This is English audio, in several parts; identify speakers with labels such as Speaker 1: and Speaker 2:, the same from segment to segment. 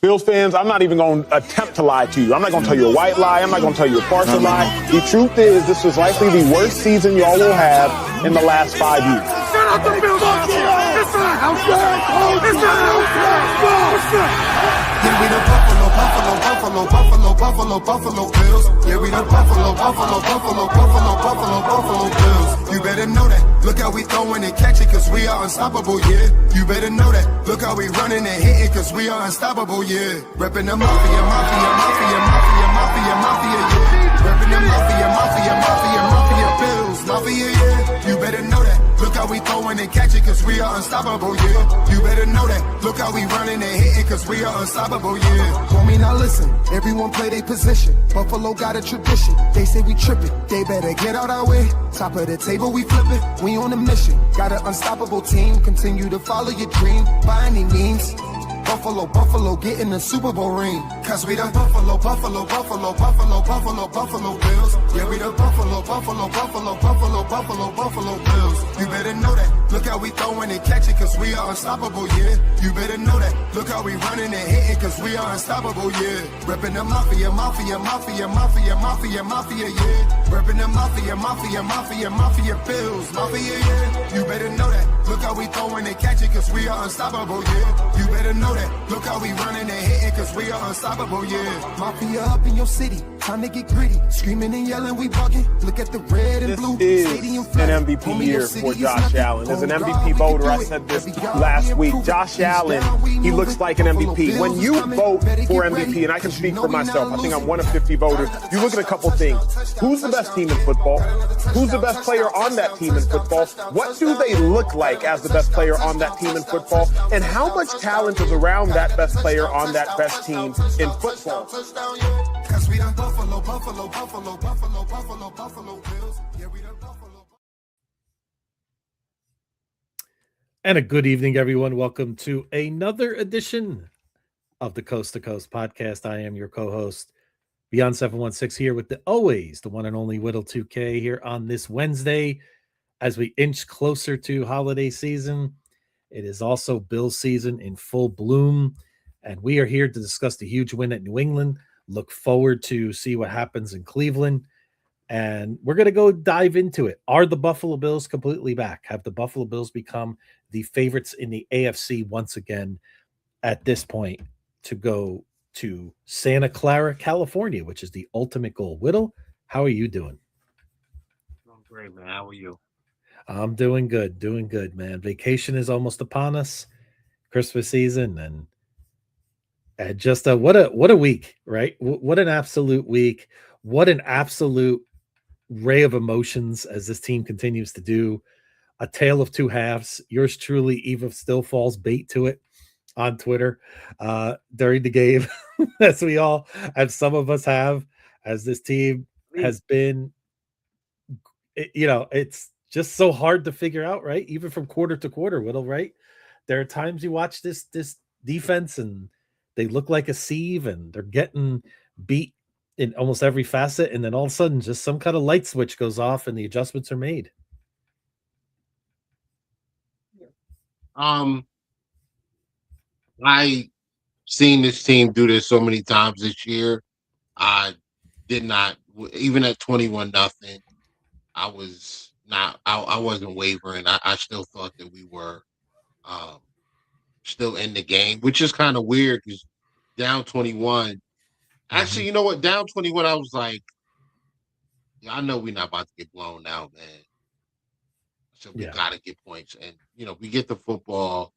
Speaker 1: Bills fans, I'm not even going to attempt to lie to you. I'm not going to tell you a white lie. I'm not going to tell you a partial lie. The truth is, this was likely the worst season y'all will have in the last 5 years.
Speaker 2: Shut up the Bills! It's not outside! It's not outside! Yeah, we the Buffalo Bills. Yeah, we the Buffalo Bills. You better know that. Look how we throwing and catching, cause we are unstoppable, yeah. You better know that. Look how we running and hitting, cause we are unstoppable, yeah. Reppin' the mafia, yeah. Reppin' the mafia, Bills, mafia, yeah. You better know that. Look how we throwing and catching, cause we are unstoppable, yeah. You better know that. Look how we running and hitting, cause we are unstoppable, yeah. Told me now listen, everyone play their position. Buffalo got a tradition. They say we tripping, they better get out our way. Top of the table, we flipping, we on a mission. Got an unstoppable team, continue to follow your dream by any means. Buffalo, get in the Super Bowl ring. Cause we the Buffalo Bills. Yeah, we the Buffalo Bills. You better know that. Look how we throwing and catching, cause we are unstoppable, yeah. You better know that. Look how we running and hitting, cause we are unstoppable, yeah. Reppin' the mafia, yeah. Reppin' the mafia, Bills, mafia, yeah. You better know that. Look how we throwing and catching, cause we are unstoppable, yeah. You better know that. Look how we running and hitting, cause we are unstoppable, yeah. Mafia up in your city, time to get gritty. Screaming and yelling, we bugging. Look at the red and blue.
Speaker 1: This is an MVP year for Josh Allen. As an MVP voter, I said this last week. Josh Allen, he looks like an MVP. When you vote for MVP, and I can speak for myself, I think I'm one of 50 voters, you look at a couple things. Who's the best team in football? Who's the best player on that team in football? What do they look like as the best player on that team in football? And how much talent is around that best player on that best team in football?
Speaker 3: And a good evening, everyone. Welcome to another edition of the Coast to Coast podcast. I am your co-host, Beyond 716, here with the one and only Whittle 2K here on this Wednesday as we inch closer to holiday season. It is also Bills season in full bloom, and we are here to discuss the huge win at New England. Look forward to see what happens in Cleveland, and we're going to go dive into it. Are the Buffalo Bills completely back? Have the Buffalo Bills become the favorites in the AFC once again at this point to go to Santa Clara, California, which is the ultimate goal? Whittle, how are you doing?
Speaker 4: I'm great, man. How are you?
Speaker 3: I'm doing good, man. Vacation is almost upon us, Christmas season, and just what a week, right? What an absolute week. What an absolute ray of emotions as this team continues to do. A tale of two halves. Yours truly, Eva, still falls bait to it on Twitter during the game, as we all, as some of us have, as this team has been, it's just so hard to figure out, right? Even from quarter to quarter, Whittle, right? There are times you watch this defense and they look like a sieve and they're getting beat in almost every facet, and then all of a sudden just some kind of light switch goes off and the adjustments are made.
Speaker 4: I seen this team do this so many times this year. I did not, even at 21-0, I wasn't wavering. I still thought that we were still in the game, which is kind of weird because down 21. Actually, you know what? Down 21, I was like, yeah, I know we're not about to get blown out, man. So we got to get points. And, we get the football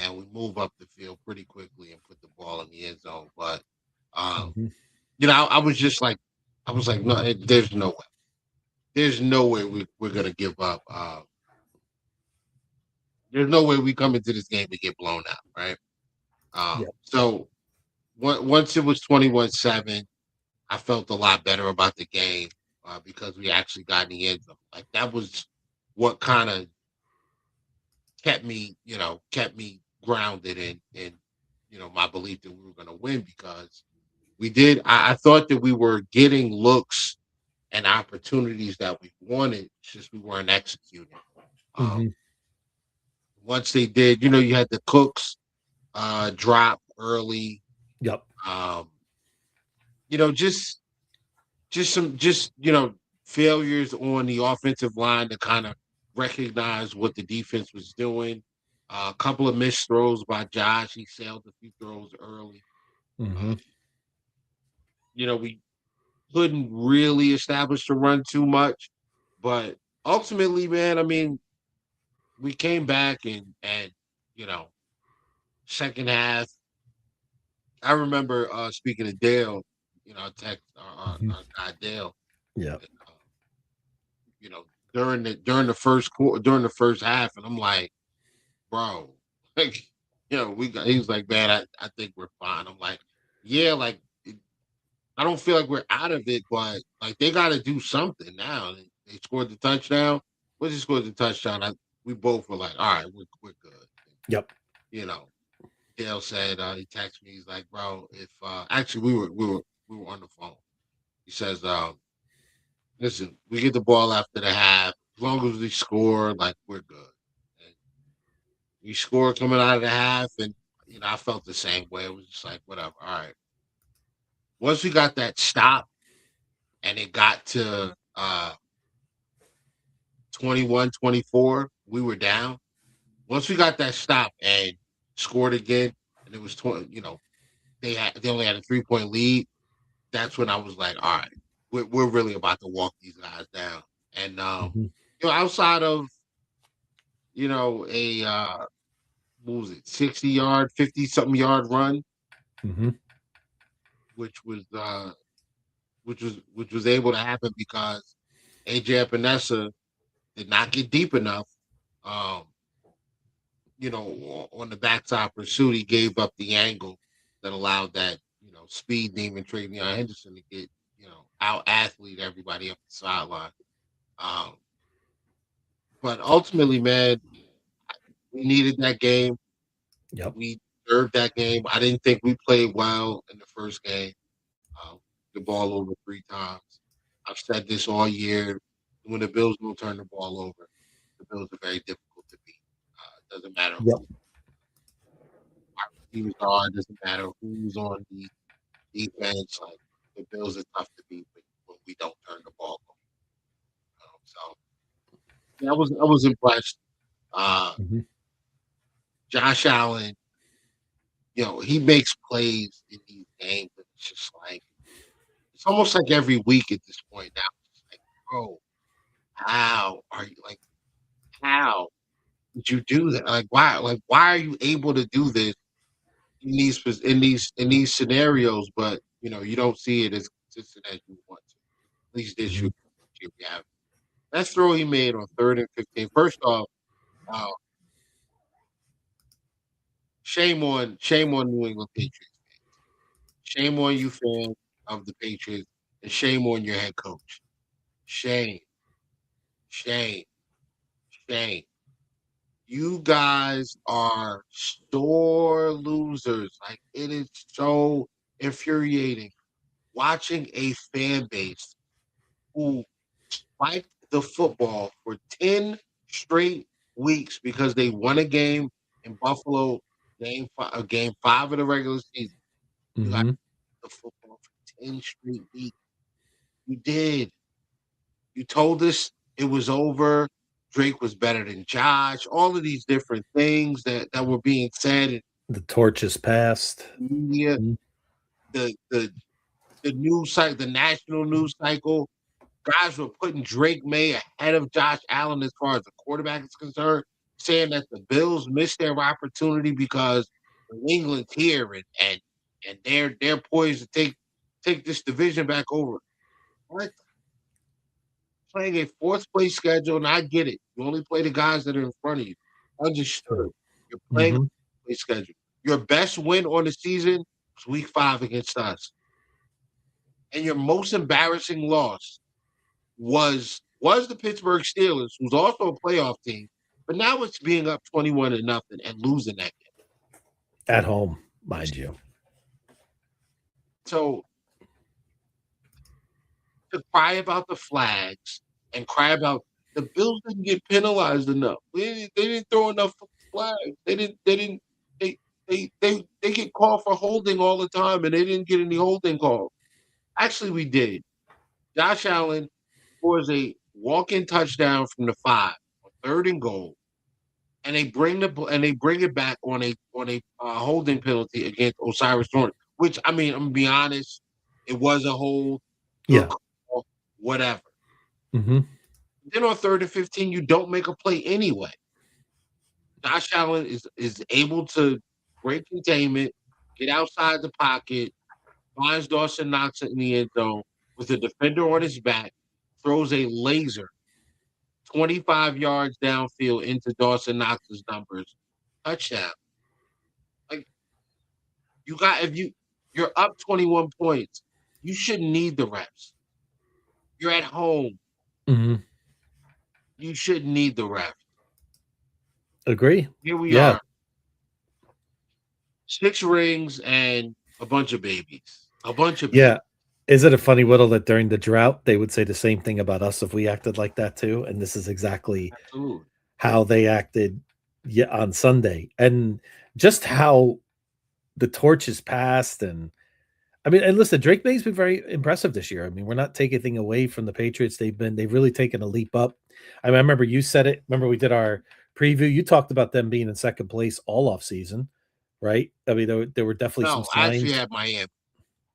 Speaker 4: and we move up the field pretty quickly and put the ball in the end zone. But, I was just like, no, there's no way. There's no way we're going to give up. There's no way we come into this game and get blown out, right? So once it was 21-7, I felt a lot better about the game because we actually got in the end zone. Like, that was what kind of kept me grounded in my belief that we were going to win, because we did. I thought that we were getting looks and opportunities that we wanted, it's just we weren't executing. Once they did, you had the Cooks drop early,
Speaker 3: Yep.
Speaker 4: You know, just failures on the offensive line to kind of recognize what the defense was doing. A couple of missed throws by Josh. He sailed a few throws early.
Speaker 3: Mm-hmm.
Speaker 4: Uh, we couldn't really establish the run too much, but ultimately, man, I mean, we came back and you know, second half. I remember speaking to Dale, text
Speaker 3: Mm-hmm.
Speaker 4: our guy Dale,
Speaker 3: Yep.
Speaker 4: uh, you know, during the first half, and I'm like, bro, like, we got. He was like, man, I think we're fine. I'm like, yeah, like I don't feel like we're out of it, but like they got to do something now. They scored the touchdown. Once they scored the touchdown, we both were like, all right, we're good.
Speaker 3: Yep.
Speaker 4: You know, Dale said he texted me. He's like, bro, if actually we were on the phone. He says, listen, we get the ball after the half. As long as we score, like we're good. And we score coming out of the half, and I felt the same way. It was just like, whatever. All right. Once we got that stop, and it got to 21-24, we were down. Once we got that stop and scored again, and it was 20, they only had a 3-point lead. That's when I was like, all right, we're really about to walk these guys down. And
Speaker 3: Mm-hmm.
Speaker 4: outside of a what was it, 60-yard, 50-something yard run,
Speaker 3: Mm-hmm.
Speaker 4: which was which was able to happen because AJ Epinesa did not get deep enough. Um, on the backside pursuit, he gave up the angle that allowed that, speed demon Travion Henderson to get, out athlete everybody up the sideline. Um, but ultimately, man, we needed that game.
Speaker 3: Yep.
Speaker 4: We deserved that game. I didn't think we played well in the first game. The ball over 3 times. I've said this all year. When the Bills don't turn the ball over, the Bills are very difficult to beat. Doesn't matter
Speaker 3: Yep.
Speaker 4: who our receivers are. Doesn't matter who's on the defense. Like the Bills are tough to beat when we don't turn the ball over. So yeah, I was impressed. Uh,
Speaker 3: Mm-hmm.
Speaker 4: Josh Allen, he makes plays in these games, and it's just like it's almost like every week at this point now. It's like, bro, how are you like? How did you do that? Like, why? Like, why are you able to do this in these scenarios? But you don't see it as consistent as you want to. At least this
Speaker 3: Mm-hmm.
Speaker 4: year we have. That throw he made on 3rd and 15. First off, uh, shame on New England Patriots. Shame on you fans of the Patriots, and shame on your head coach. Shame, shame, shame. You guys are sore losers. Like it is so infuriating watching a fan base who spiked the football for 10 straight weeks because they won a game in Buffalo, game 5 of the regular season. You got
Speaker 3: Mm-hmm.
Speaker 4: the football for 10 straight weeks. You did. You told us it was over. Drake was better than Josh. All of these different things that were being said in
Speaker 3: The torch is passed.
Speaker 4: the media,
Speaker 3: Mm-hmm.
Speaker 4: the news cycle, the national news cycle. Guys were putting Drake May ahead of Josh Allen as far as the quarterback is concerned, saying that the Bills missed their opportunity because New England's here and they're poised to take this division back over. What? Playing a fourth place schedule, and I get it. You only play the guys that are in front of you. Understood. You're playing a
Speaker 3: Mm-hmm.
Speaker 4: fourth place schedule. Your best win on the season was week 5 against us. And your most embarrassing loss was the Pittsburgh Steelers, who's also a playoff team, but now it's being up 21-0 and losing that game.
Speaker 3: At home, mind you.
Speaker 4: So to cry about the flags and cry about the Bills didn't get penalized enough. They didn't throw enough flags. They didn't. they get called for holding all the time, and they didn't get any holding calls. Actually, we did. Josh Allen scores a walk-in touchdown from the 5 on 3rd and goal, and they bring it back on a holding penalty against Osiris Thorne. Which I mean, I'm gonna be honest, it was a hold, good
Speaker 3: Yeah.
Speaker 4: call, whatever.
Speaker 3: Mm-hmm.
Speaker 4: Then on 3rd and 15, you don't make a play anyway. Josh Allen is able to break containment, get outside the pocket, finds Dawson Knox in the end zone with a defender on his back, throws a laser 25 yards downfield into Dawson Knox's numbers. Touchdown. Like you got if you're up 21 points, you shouldn't need the reps. You're at home.
Speaker 3: Mm-hmm.
Speaker 4: You shouldn't need the reps.
Speaker 3: Agree.
Speaker 4: Here we
Speaker 3: Yeah.
Speaker 4: are. 6 rings and a bunch of babies. A bunch of babies.
Speaker 3: Yeah. Is it a funny whittle that during the drought they would say the same thing about us if we acted like that too? And this is exactly
Speaker 4: Absolutely.
Speaker 3: how they acted on Sunday, and just how the torch is passed. And I mean, and listen, Drake May's been very impressive this year. I mean, we're not taking anything away from the Patriots. They've really taken a leap up. I remember you said it. Remember we did our preview. You talked about them being in second place all off season, right? I mean, there were definitely some
Speaker 4: No, I actually
Speaker 3: signs.
Speaker 4: had Miami.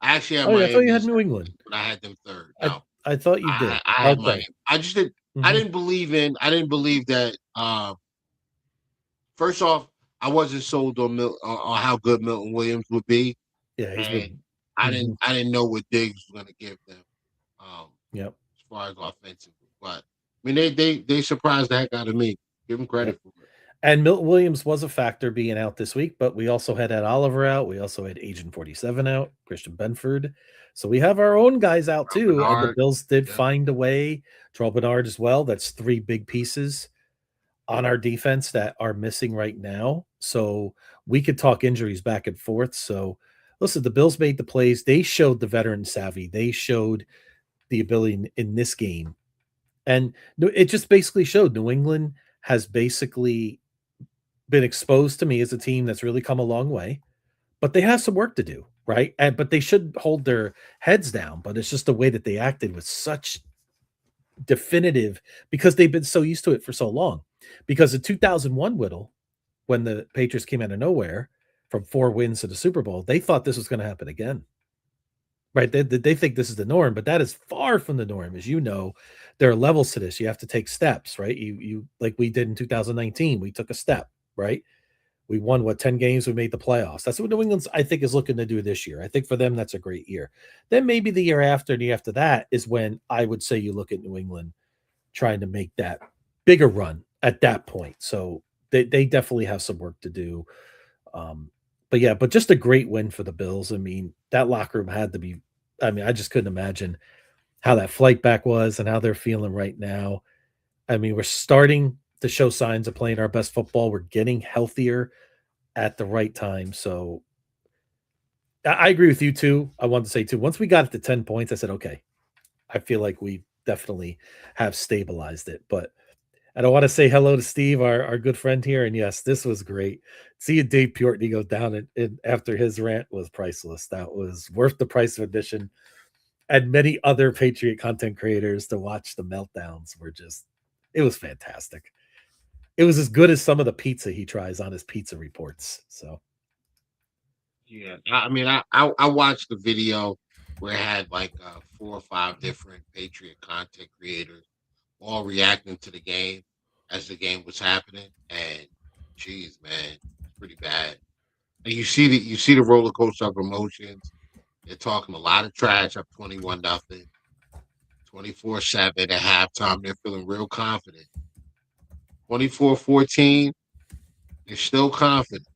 Speaker 4: I actually had
Speaker 3: Oh yeah, I thought you
Speaker 4: Miami
Speaker 3: had
Speaker 4: as
Speaker 3: New
Speaker 4: second
Speaker 3: England.
Speaker 4: place, but I had them 3rd.
Speaker 3: I
Speaker 4: No,
Speaker 3: I thought you did.
Speaker 4: I had
Speaker 3: Okay.
Speaker 4: Miami. I just didn't. I
Speaker 3: Mhm.
Speaker 4: didn't believe in. I didn't believe that. First off, I wasn't sold on how good Milton Williams would be,
Speaker 3: Yeah, he's
Speaker 4: and
Speaker 3: been.
Speaker 4: I didn't.
Speaker 3: Mhm.
Speaker 4: I didn't know what Diggs was going to give them,
Speaker 3: Yep.
Speaker 4: as far as offensively. But I mean, they surprised the heck out of me. Give them credit
Speaker 3: Yep.
Speaker 4: for it.
Speaker 3: And Milton Williams was a factor being out this week, but we also had Ed Oliver out. We also had Agent 47 out, Christian Benford. So we have our own guys out too. And the
Speaker 4: Bernard,
Speaker 3: Bills did
Speaker 4: yeah.
Speaker 3: find a way. Terrell Bernard as well. That's 3 big pieces on our defense that are missing right now. So we could talk injuries back and forth. So listen, the Bills made the plays. They showed the veteran savvy. They showed the ability in this game. And it just basically showed New England has basically been exposed to me as a team that's really come a long way, but they have some work to do, right? And but they should hold their heads down. But it's just the way that they acted was such definitive because they've been so used to it for so long. Because in 2001, Whittle, when the Patriots came out of nowhere from 4 wins to the Super Bowl, they thought this was going to happen again. Right? They think this is the norm, but that is far from the norm. As you know, there are levels to this. You have to take steps, right? You like we did in 2019, we took a step, right? We won 10 games, we made the playoffs. That's what New England's I think is looking to do this year. I think for them that's a great year. Then maybe the year after and the year after that is when I would say you look at New England trying to make that bigger run at that point. So they definitely have some work to do. But just a great win for the Bills. I mean, that locker room had to be I mean, I just couldn't imagine how that flight back was and how they're feeling right now. I mean, we're starting to show signs of playing our best football. We're getting healthier at the right time. So I agree with you too. I wanted to say too, once we got it to 10 points, I said, okay, I feel like we definitely have stabilized it. But and I want to say hello to Steve, our good friend here. And yes, this was great. Seeing Dave Purtney go down and after his rant was priceless. That was worth the price of admission. And many other Patriot content creators to watch the meltdowns were just, it was fantastic. It was as good as some of the pizza he tries on his pizza reports. So,
Speaker 4: Yeah, I mean, I watched the video where it had like 4 or 5 different Patriot content creators all reacting to the game as the game was happening, and geez, man, it's pretty bad. And you see the roller coaster of emotions. They're talking a lot of trash up 21-0, 24-7 at halftime. They're feeling real confident. 24-14, they're still confident.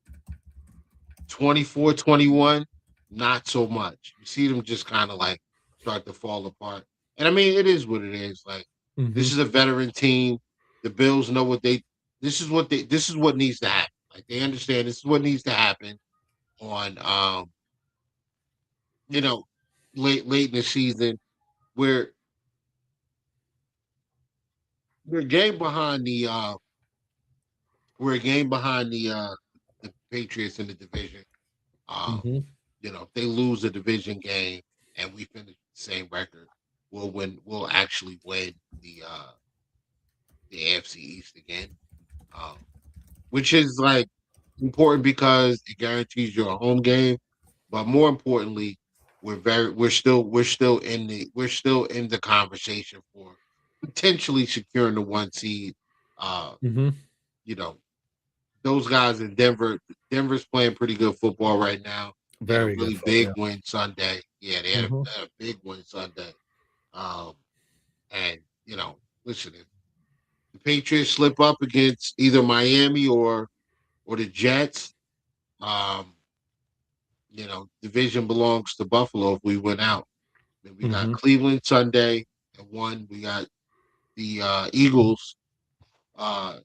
Speaker 4: 24-21, not so much. You see them just kind of like start to fall apart. And I mean, it is what it is. Like this is a veteran team. The Bills know what they this is what needs to happen. Like they understand this is what needs to happen on you know, late in the season where we're a game behind the we're a game behind the Patriots in the division.
Speaker 3: Mm-hmm.
Speaker 4: You know, if they lose a division game and we finish the same record, we'll win. We'll actually win the AFC East again, um, which is like important because it guarantees you a home game. But more importantly, we're still in the conversation for potentially securing the one seed. Uh,
Speaker 3: Mm-hmm.
Speaker 4: you know, those guys in Denver. Denver's playing pretty good football right now. They had a
Speaker 3: Very good
Speaker 4: really
Speaker 3: for
Speaker 4: big
Speaker 3: yeah.
Speaker 4: win Sunday. Yeah,
Speaker 3: Mm-hmm.
Speaker 4: they had a big win Sunday. Um, and you know, listen, if the Patriots slip up against either Miami or the Jets, um, you know, division belongs to Buffalo if we win out. Then we got
Speaker 3: Mm-hmm.
Speaker 4: Cleveland Sunday at 1. We got the Eagles uh,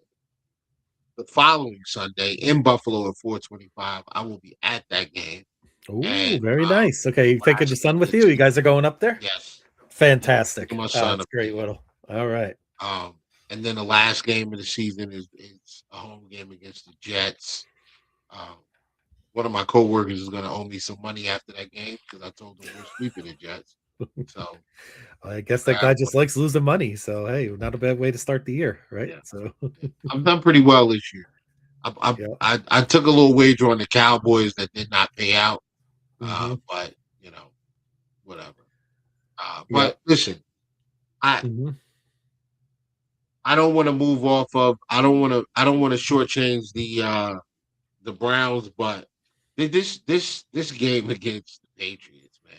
Speaker 4: the following Sunday in Buffalo at 4:25. I will be at that game.
Speaker 3: Ooh,
Speaker 4: And
Speaker 3: very nice. Okay, you taking
Speaker 4: last
Speaker 3: your son
Speaker 4: game of
Speaker 3: with
Speaker 4: the
Speaker 3: you? You
Speaker 4: season.
Speaker 3: guys are going up there?
Speaker 4: Yes. Yeah, taking
Speaker 3: Fantastic.
Speaker 4: my
Speaker 3: Oh,
Speaker 4: son
Speaker 3: that's
Speaker 4: up there.
Speaker 3: great, Whittle. All right.
Speaker 4: And then the last game of the season is a home game against the Jets. Um, one of my coworkers is going to owe me some money after that game because I told him we're sweeping the Jets. So
Speaker 3: I guess that
Speaker 4: I
Speaker 3: guy
Speaker 4: have
Speaker 3: just likes losing money. So hey, not a bad way to start the year, right?
Speaker 4: yeah,
Speaker 3: So
Speaker 4: I've done pretty well this year.
Speaker 3: yeah.
Speaker 4: I took a little wager on the Cowboys that did not pay out,
Speaker 3: Mm-hmm.
Speaker 4: but you know whatever.
Speaker 3: Yep.
Speaker 4: But listen, I
Speaker 3: Mm-hmm.
Speaker 4: I don't want to move off of I don't want to shortchange the Browns, but this game against the Patriots, man,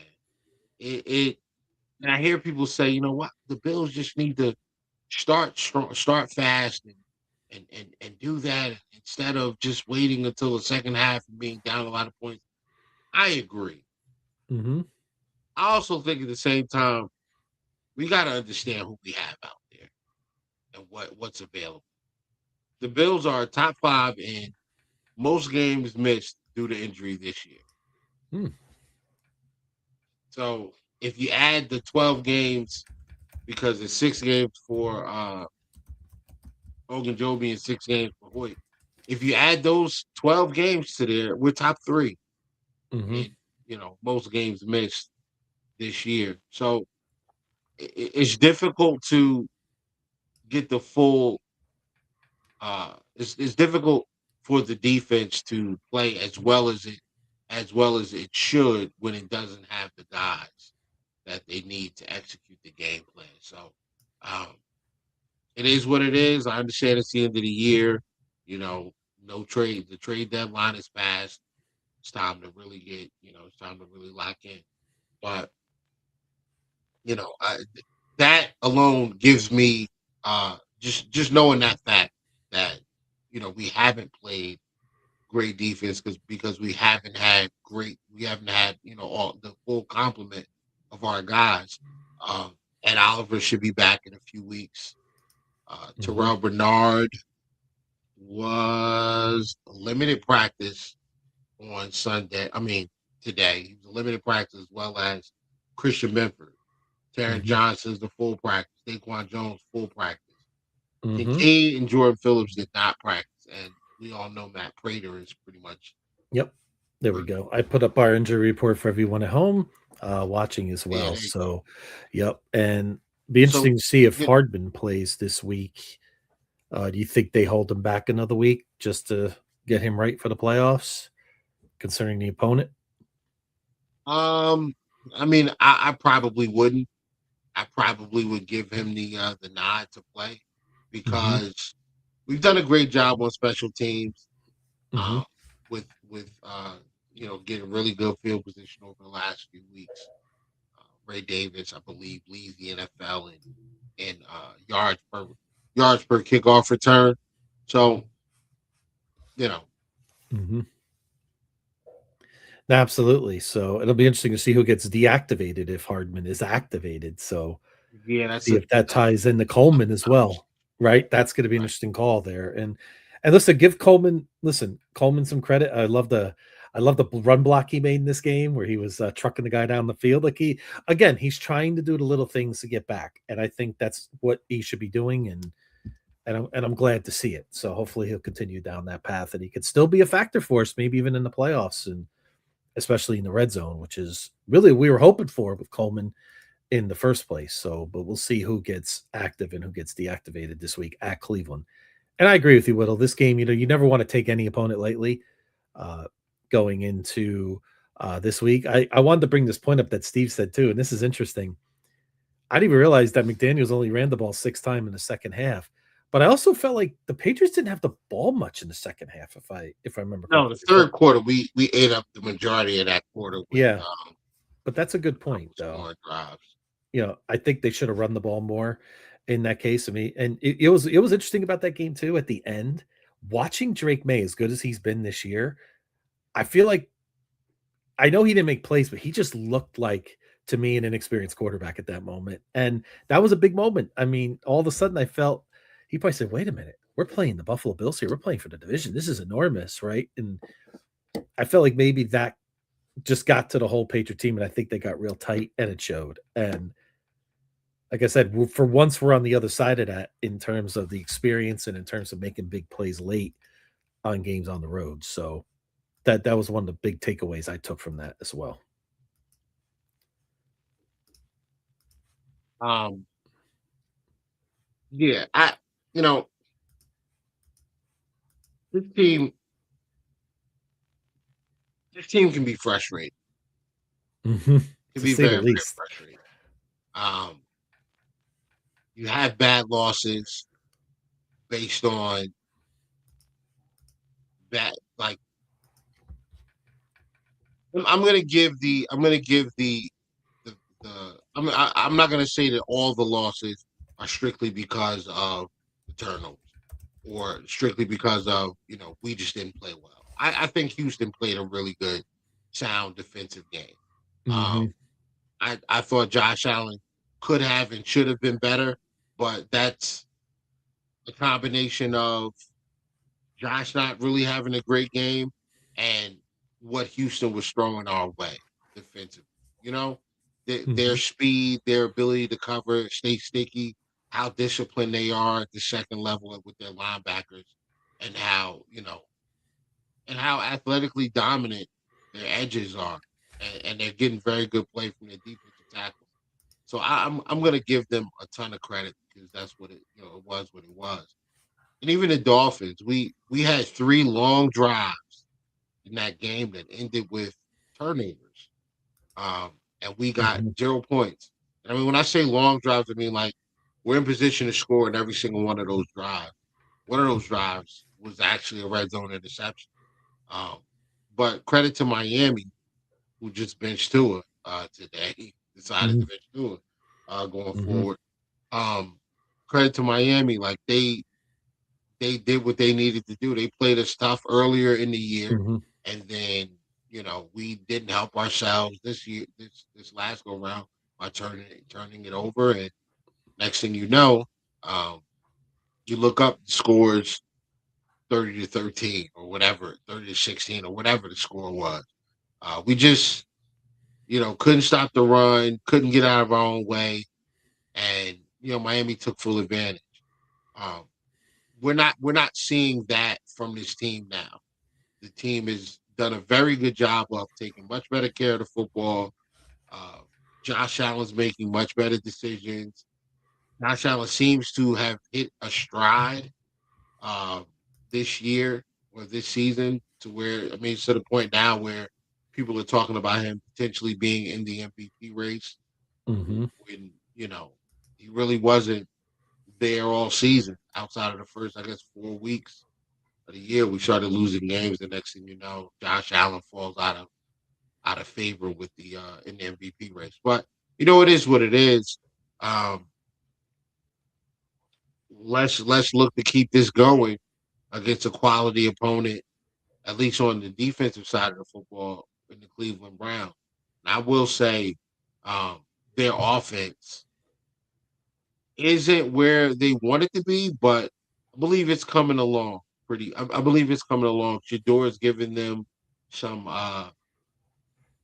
Speaker 4: it and I hear people say, you know what, the Bills just need to start strong, start fast, and do that instead of just waiting until the second half and being down a lot of points. I agree.
Speaker 3: Mm-hmm.
Speaker 4: I also think at the same time we got to understand who we have out there and what's available. The Bills are top 5 in most games missed due to injury this year.
Speaker 3: Hmm.
Speaker 4: So if you add the 12 games, because it's 6 games for Ogunjobi and 6 games for Hoyt, if you add those 12 games to there, we're top 3
Speaker 3: Mm-hmm.
Speaker 4: in most games missed this year. So it's difficult to get the full. It's difficult for the defense to play as well as it should when it doesn't have the guys that they need to execute the game plan. So um, it is what it is. I understand it's the end of the year. You know, no trade. The trade deadline is passed. It's time to really it's time to really lock in. But you know, that alone gives me just knowing that fact that we haven't played great defense because we haven't had all the full complement of our guys. And Oliver should be back in a few weeks.
Speaker 3: Mm-hmm.
Speaker 4: Terrell Bernard was limited practice on Sunday. I mean today he was a limited practice as well as Christian Benford. Taron
Speaker 3: Mm-hmm.
Speaker 4: Johnson's the full practice. Daquan Jones full practice.
Speaker 3: Mm-hmm.
Speaker 4: Kincaid and Jordan Phillips did not practice, and we all know Matt Prater is pretty much
Speaker 3: Yep. There we
Speaker 4: hurt.
Speaker 3: go. I put up our injury report for everyone at home, watching as
Speaker 4: Yeah,
Speaker 3: well.
Speaker 4: there you go.
Speaker 3: So, yep. And be
Speaker 4: So
Speaker 3: interesting to see if
Speaker 4: you
Speaker 3: Hardman plays this week. Do you think they hold him back another week just to get him right for the playoffs, concerning the opponent?
Speaker 4: I mean, I probably wouldn't. I probably would give him the nod to play
Speaker 3: Mm-hmm.
Speaker 4: because we've done a great job on special teams.
Speaker 3: Mm-hmm.
Speaker 4: Um, with getting really good field position over the last few weeks. Ray Davis, I believe, leads the NFL in yards per kickoff return. So you know,
Speaker 3: Mm-hmm. Absolutely. So it'll be interesting to see who gets deactivated if Hardman is activated. So
Speaker 4: yeah,
Speaker 3: see if that ties into Coleman as well, right? That's going to be an
Speaker 4: right.
Speaker 3: interesting call there. And listen, give Coleman some credit. I love the run block he made in this game where he was trucking the guy down the field. Like he's trying to do the little things to get back, and I think that's what he should be doing. And and I'm glad to see it. So hopefully he'll continue down that path, and he could still be a factor for us, maybe even in the playoffs, and especially in the red zone, which is really what we were hoping for with Coleman in the first place. So, but we'll see who gets active and who gets deactivated this week at Cleveland. And I agree with you, Whittle. This game, you never want to take any opponent lightly uh, going into this week. I wanted to bring this point up that Steve said too, and this is interesting. I didn't even realize that McDaniels only ran the ball 6 times in the second half. But I also felt like the Patriots didn't have the ball much in the second half, if I remember
Speaker 4: No, the
Speaker 3: correctly.
Speaker 4: third quarter we ate up the majority of that quarter with
Speaker 3: Yeah, but that's a good point, though.
Speaker 4: scoring drives.
Speaker 3: I think they should have run the ball more in that case. I mean, and it was interesting about that game too. At the end, watching Drake May as good as he's been this year, I feel like I know he didn't make plays, but he just looked like to me an inexperienced quarterback at that moment, and that was a big moment. I mean, all of a sudden, I felt he probably said, "Wait a minute, we're playing the Buffalo Bills here. We're playing for the division. This is enormous, right?" And I felt like maybe that just got to the whole Patriot team, and I think they got real tight, and it showed. And like I said, for once we're on the other side of that in terms of the experience and in terms of making big plays late on games on the road. So that was one of the big takeaways I took from that as well.
Speaker 4: Um, yeah, you know this team this team can be frustrating.
Speaker 3: Mm-hmm.
Speaker 4: Can
Speaker 3: To
Speaker 4: be
Speaker 3: say the
Speaker 4: very very
Speaker 3: least.
Speaker 4: frustrating. Um, you have bad losses based on that. Like I'm gonna give I'm not gonna say that all the losses are strictly because of the turnovers or strictly because of we just didn't play well. I think Houston played a really good, sound defensive game.
Speaker 3: Mm-hmm.
Speaker 4: Um, I thought Josh Allen could have and should have been better, but that's a combination of Josh not really having a great game and what Houston was throwing our way defensively. You know, their
Speaker 3: Mm-hmm.
Speaker 4: speed, their ability to cover, stay sticky, how disciplined they are at the second level with their linebackers, and how athletically dominant their edges are, and they're getting very good play from their defensive tackles. So I'm gonna give them a ton of credit because that's what it was what it was. And even the Dolphins, we had 3 long drives in that game that ended with turnovers, and we got
Speaker 3: Mm-hmm.
Speaker 4: 0 points. And I mean, when I say long drives, I mean like we're in position to score in every single one of those drives. One of those drives was actually a red zone interception. Um, but credit to Miami, who just benched Tua today, decided to bench Tua going
Speaker 3: Mm-hmm.
Speaker 4: forward. Um, Credit to Miami, like they did what they needed to do. They played us tough earlier in the year,
Speaker 3: Mm-hmm.
Speaker 4: and then we didn't help ourselves this year, this last go round by turning it over. And next thing you know, um, you look up the scores 30-13 or whatever, 30-16 or whatever the score was. We just couldn't stop the run, couldn't get out of our own way, and Miami took full advantage. Um, we're not seeing that from this team now. The team has done a very good job of taking much better care of the football. Uh, Josh Allen's making much better decisions. Josh Allen seems to have hit a stride uh, this year or this season to where, I mean, it's to the point now where people are talking about him potentially being in the MVP race
Speaker 3: Mm-hmm.
Speaker 4: when, he really wasn't there all season outside of the first, I guess, 4 weeks of the year. We started losing games. The next thing you know, Josh Allen falls out of favor with the in the MVP race. But it is what it is. Um, let's look to keep this going against a quality opponent, at least on the defensive side of the football in the Cleveland Browns. And I will say, their offense isn't where they want it to be, but I believe it's coming along I believe it's coming along. Shador is giving them some a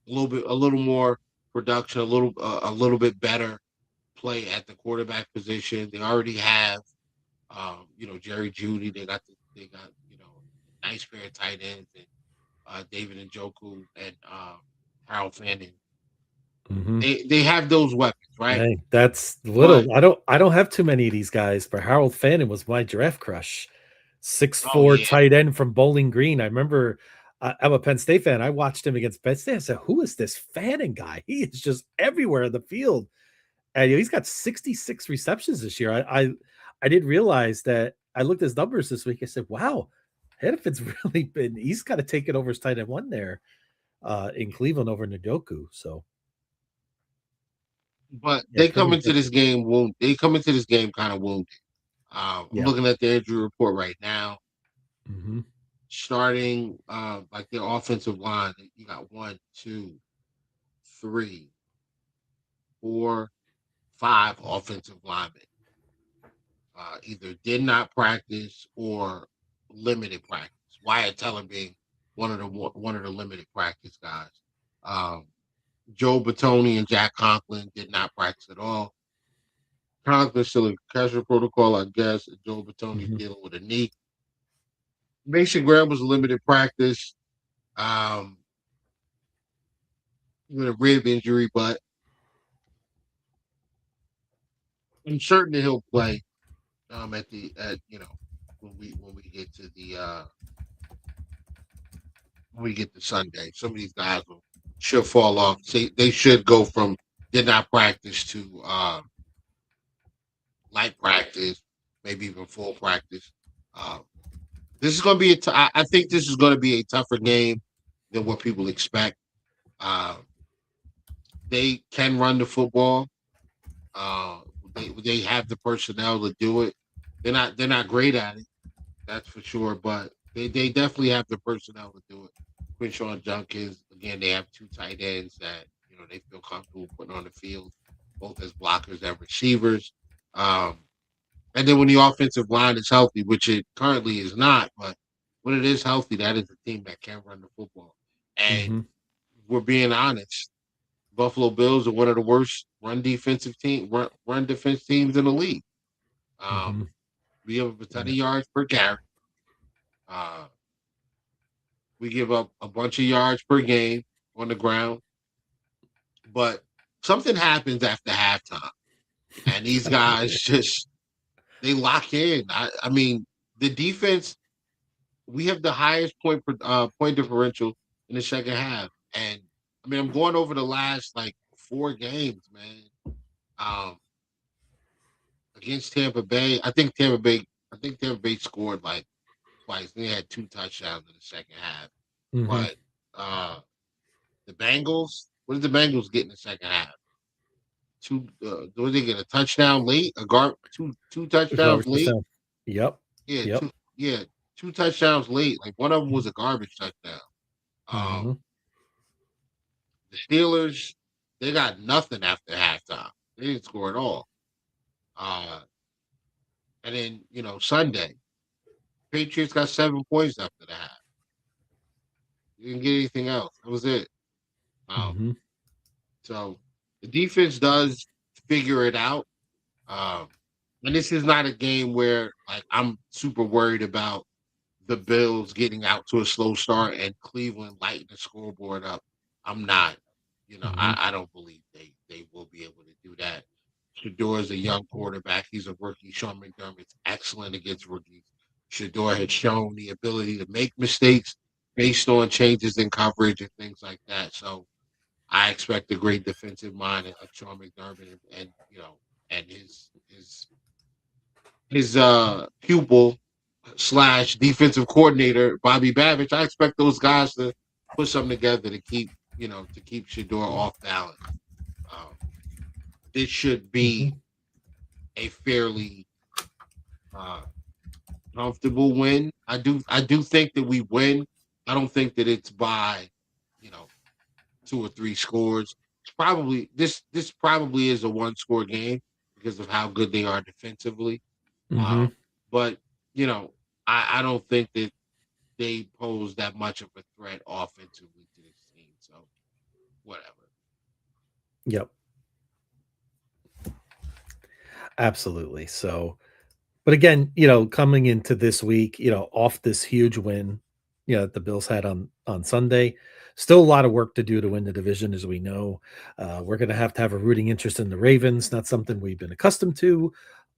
Speaker 4: little more production, a little bit better play at the quarterback position. They already have Jerry Judy. They got a nice pair of tight ends and David Njoku and Harold Fanning.
Speaker 3: Mm-hmm.
Speaker 4: They have those weapons, right?
Speaker 3: Hey, that's little.
Speaker 4: But
Speaker 3: I don't have too many of these guys, but Harold Fannin was my draft crush. Six
Speaker 4: oh
Speaker 3: four
Speaker 4: yeah,
Speaker 3: tight end from Bowling Green. I remember I'm a Penn State fan. I watched him against Penn State. I said, who is this Fannin guy? He is just everywhere in the field. And he's got 66 receptions this year. I didn't realize that. I looked at his numbers this week. I said, wow, Hennepin's really been, he's got to take it over his tight end one there in Cleveland over Njoku. So
Speaker 4: but
Speaker 3: yeah,
Speaker 4: they
Speaker 3: pretty
Speaker 4: come into
Speaker 3: impressive.
Speaker 4: this game wounded. They come into this game kind of wounded. I'm
Speaker 3: Yeah.
Speaker 4: looking at the injury report right now.
Speaker 3: Mm-hmm.
Speaker 4: Starting like their offensive line, you got 1, 2, 3, 4, 5 offensive linemen. Either did not practice or limited practice. Wyatt Teller being one of the limited practice guys. Um, Joe Batoni and Jack Conklin did not practice at all. Conklin still in concussion protocol, I guess. And Joe Batoni
Speaker 3: Mm-hmm.
Speaker 4: dealing with a knee. Mason Graham was a limited practice with a rib injury, but I'm certain that he'll play at when we get to the when we get to Sunday. Some of these guys should fall off. They should go from did not practice to light practice, maybe even full practice. Um, this is going to be I think this is going to be a tougher game than what people expect. Uh, they can run the football. Uh, they have the personnel to do it. They're not great at it, that's for sure. But they definitely have the personnel to do it. Quinshawn Junkins, again, they have 2 tight ends that they feel comfortable putting on the field, both as blockers and receivers. Um, and then when the offensive line is healthy, which it currently is not, but when it is healthy, that is a team that can run the football. And
Speaker 3: Mm-hmm.
Speaker 4: we're being honest, Buffalo Bills are one of the worst run defense teams in the league.
Speaker 3: Mm-hmm.
Speaker 4: Um, we have a ton of
Speaker 3: Yeah.
Speaker 4: yards per carry. Uh, we give up a bunch of yards per game on the ground, but something happens after halftime, and these guys just they lock in. I mean, the defense. We have the highest point differential in the second half, and I mean, I'm going over the last like 4 games, man. Um, against Tampa Bay, I think Tampa Bay scored like twice. They had 2 touchdowns in the second half,
Speaker 3: Mm-hmm.
Speaker 4: but the Bengals. What did the Bengals get in the second half? Did they get a touchdown late? Two touchdowns
Speaker 3: Garbage
Speaker 4: late.
Speaker 3: touchdown. Yep.
Speaker 4: Yeah,
Speaker 3: Yep.
Speaker 4: two touchdowns late. Like one of them was a garbage touchdown.
Speaker 3: Mm-hmm.
Speaker 4: The Steelers, they got nothing after halftime. They didn't score at all. Uh, and then Sunday, Patriots got 7 points after the half. You didn't get anything else. That was it. Um,
Speaker 3: Mm-hmm.
Speaker 4: so the defense does figure it out. Um, and this is not a game where like I'm super worried about the Bills getting out to a slow start and Cleveland lighting the scoreboard up. I'm not.
Speaker 3: Mm-hmm.
Speaker 4: I don't believe they will be able to do that. Shador is a young quarterback. He's a rookie. Sean McDermott's excellent against rookies. Shador has shown the ability to make mistakes based on changes in coverage and things like that. So I expect a great defensive mind like Sean McDermott and his pupil slash defensive coordinator Bobby Babich. I expect those guys to put something together to keep Shador off balance. Um, this should
Speaker 3: Mm-hmm.
Speaker 4: be a fairly uh, comfortable win. I do think that we win. I don't think that it's by you know 2 or 3 scores. It's probably this probably is a 1-score game because of how good they are defensively.
Speaker 3: Mm-hmm.
Speaker 4: Um, but you know, I don't think that they pose that much of a threat offensively to this team. So whatever.
Speaker 3: Yep. Absolutely. So But again, coming into this week, off this huge win, that the Bills had on Sunday, still a lot of work to do to win the division, as we know. We're going to have a rooting interest in the Ravens, not something we've been accustomed to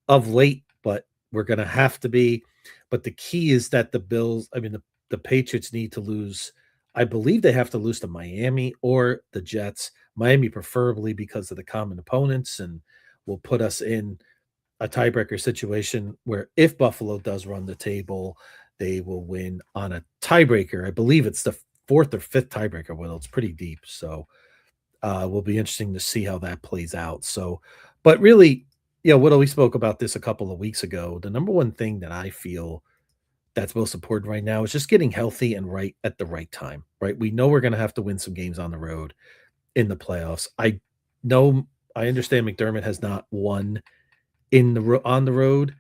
Speaker 3: of late, but we're going to have to be. But the key is that the Patriots need to lose. I believe they have to lose to Miami or the Jets. Miami preferably because of the common opponents, and will put us in a tiebreaker situation where if Buffalo does run the table, they will win on a tiebreaker. I believe it's the fourth or fifth tiebreaker. Well, it's pretty deep, so will be interesting to see how that plays out. So, but really, Whittle, we spoke about this a couple of weeks ago. The number one thing that I feel that's most important right now is just getting healthy and right at the right time, right? We know we're going to have to win some games on the road in the playoffs. I understand McDermott has not won on the road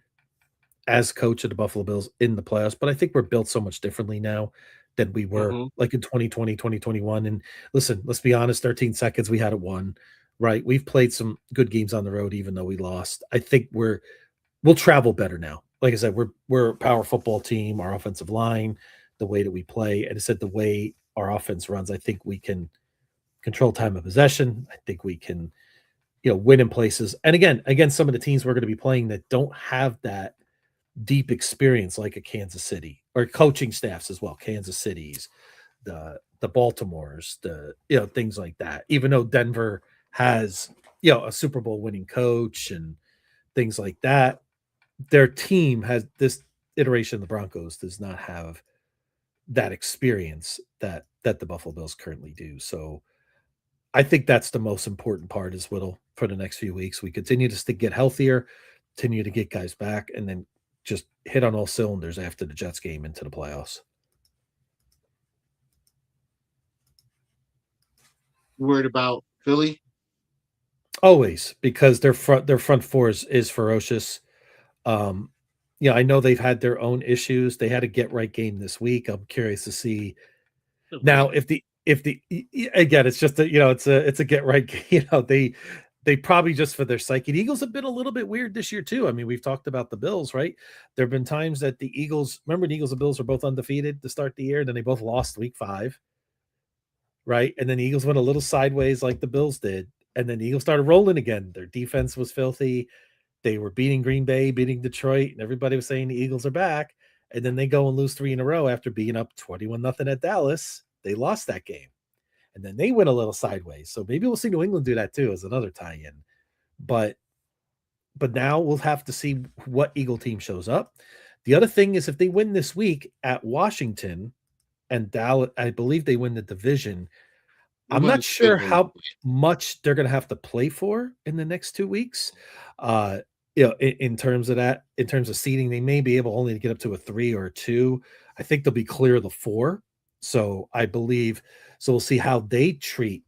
Speaker 3: as coach of the Buffalo Bills in the playoffs, but I think we're built so much differently now than we were like in 2020, 2021. And listen, let's be honest, 13 seconds, we had it won, right? We've played some good games on the road, even though we lost. I think we'll travel better now. Like I said, we're a power football team, our offensive line, the way that we play. And I said, the way our offense runs, I think we can control time of possession. I think we can, win in places. And again, some of the teams we're going to be playing that don't have that deep experience like a Kansas City or coaching staffs as well. Kansas City's, the Baltimore's, things like that. Even though Denver has, a Super Bowl winning coach and things like that, their team has this iteration of the Broncos does not have that experience that the Buffalo Bills currently do. So I think that's the most important part is Whittle for the next few weeks. We continue to get healthier, continue to get guys back, and then just hit on all cylinders after the Jets game into the playoffs.
Speaker 4: Worried about Philly?
Speaker 3: Always, because their front four is ferocious. I know they've had their own issues. They had a get right game this week. I'm curious to see now if the again, it's just it's a get right. They probably just for their psyche. The Eagles have been a little bit weird this year too. I mean, we've talked about the Bills, right? There have been times that the Eagles and Bills were both undefeated to start the year, then they both lost week 5, right? And then the Eagles went a little sideways like the Bills did, and then the Eagles started rolling again. Their defense was filthy. They were beating Green Bay, beating Detroit, and everybody was saying the Eagles are back. And then they go and lose 3 in a row after being up 21-0 at Dallas. They lost that game. And then they went a little sideways. So maybe we'll see New England do that too as another tie-in. But now we'll have to see what Eagle team shows up. The other thing is if they win this week at Washington and Dallas, I believe they win the division. I'm not sure how much they're going to have to play for in the next 2 weeks. In terms of that, in terms of seeding, they may be able only to get up to a 3 or a 2. I think they'll be clear of the 4. So I believe, so we'll see how they treat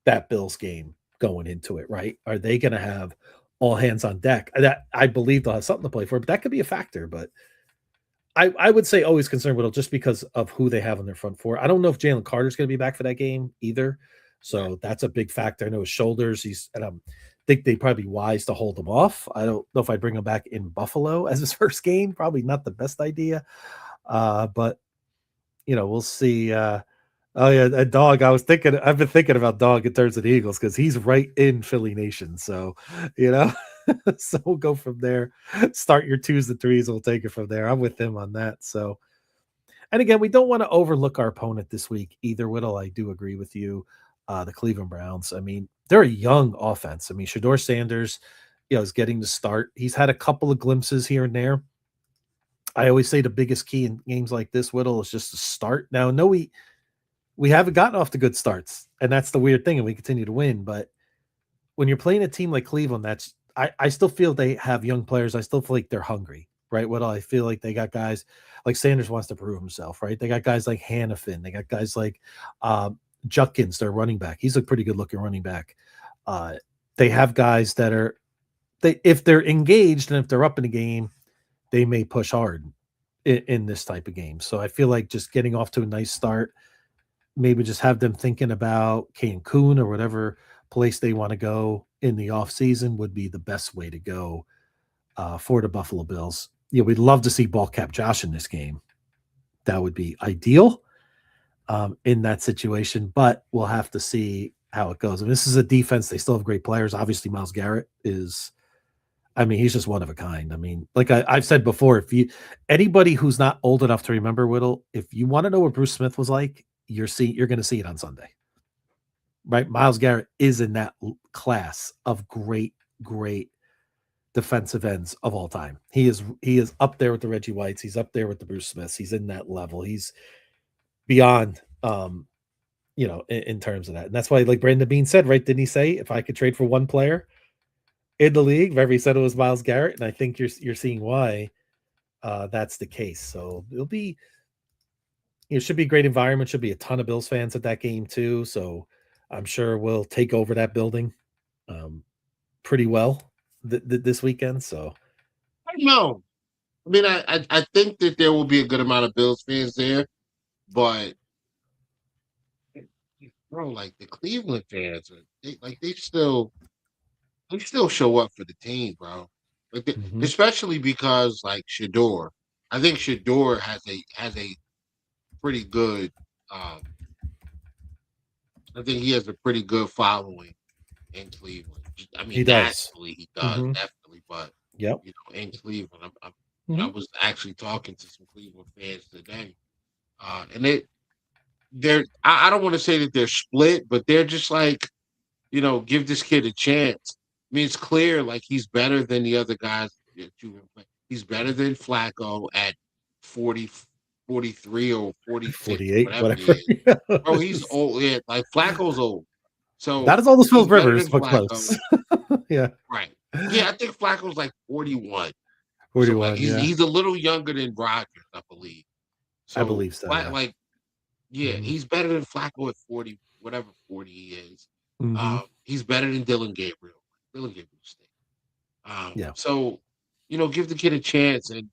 Speaker 3: that Bills game going into it, right? Are they going to have all hands on deck? That I believe they'll have something to play for, but that could be a factor. But I would say always concerned with it just because of who they have on their front four. I don't know if Jalen Carter's going to be back for that game either. So that's a big factor. I know his shoulders. I think they'd probably be wise to hold him off. I don't know if I bring him back in Buffalo as his first game. Probably not the best idea. But we'll see. Oh yeah, a Dog. I've been thinking about Dog in terms of the Eagles because he's right in Philly Nation. So so we'll go from there. Start your 2s and 3s. We'll take it from there. I'm with him on that. So, and again, we don't want to overlook our opponent this week either. Whittle, I do agree with you. The Cleveland Browns. I mean, they're a young offense. I mean, Shedeur Sanders, is getting to start. He's had a couple of glimpses here and there. I always say the biggest key in games like this, Whittle, is just to start. Now, no, we haven't gotten off to good starts, and that's the weird thing, and we continue to win. But when you're playing a team like Cleveland, I still feel they have young players. I still feel like they're hungry, right? Whittle, I feel like they got guys like Sanders wants to prove himself, right? They got guys like Hannafin. They got guys like Judkins, their running back. He's a pretty good looking running back. They have guys that if they're engaged and if they're up in the game, they may push hard in this type of game. So I feel like just getting off to a nice start, maybe just have them thinking about Cancun or whatever place they want to go in the off season would be the best way to go for the Buffalo Bills. we'd love to see ball cap Josh in this game. That would be ideal in that situation, but we'll have to see how it goes. And this is a defense. They still have great players. Obviously, Myles Garrett is, I mean, he's just one of a kind. I mean, like I've said before, if you anybody who's not old enough to remember Whittle, if you want to know what Bruce Smith was like, you're going to see it on Sunday, right? Myles Garrett is in that class of great defensive ends of all time. He is up there with the Reggie Whites. He's up there with the Bruce Smiths. He's in that level. He's beyond, in terms of that. And that's why, like Brandon Bean said, right? Didn't he say, if I could trade for one player in the league, remember he said it was Myles Garrett, and I think you're seeing why that's the case. So it should be a great environment. Should be a ton of Bills fans at that game too. So I'm sure we'll take over that building pretty well this weekend. So
Speaker 4: I don't know. I mean, I think that there will be a good amount of Bills fans there, but bro, like the Cleveland fans, they still show up for the team, bro. Like especially because like Shador, I think Shador has a pretty good. I think he has a pretty good following in Cleveland. I mean,
Speaker 3: he does.
Speaker 4: nationally, he does definitely, but in Cleveland, I was actually talking to some Cleveland fans today, and I don't want to say that they're split, but they're just like, give this kid a chance. I mean, it's clear like he's better than the other guys that you were playing. He's better than Flacco at 40, 43 or 46,
Speaker 3: 48,
Speaker 4: whatever it is. Bro, he's old. Yeah, like Flacco's old. So
Speaker 3: that is all the Phil Rivers, but
Speaker 4: Flacco.
Speaker 3: close. Yeah.
Speaker 4: Right. Yeah, I think Flacco's like 41.
Speaker 3: 41,
Speaker 4: so like he's a little younger than Rodgers, I believe. So
Speaker 3: I believe so.
Speaker 4: He's better than Flacco at 40, whatever 40 he is. He's better than Dylan Gabriel. Dylan Gabriel stinks. So, give the kid a chance. And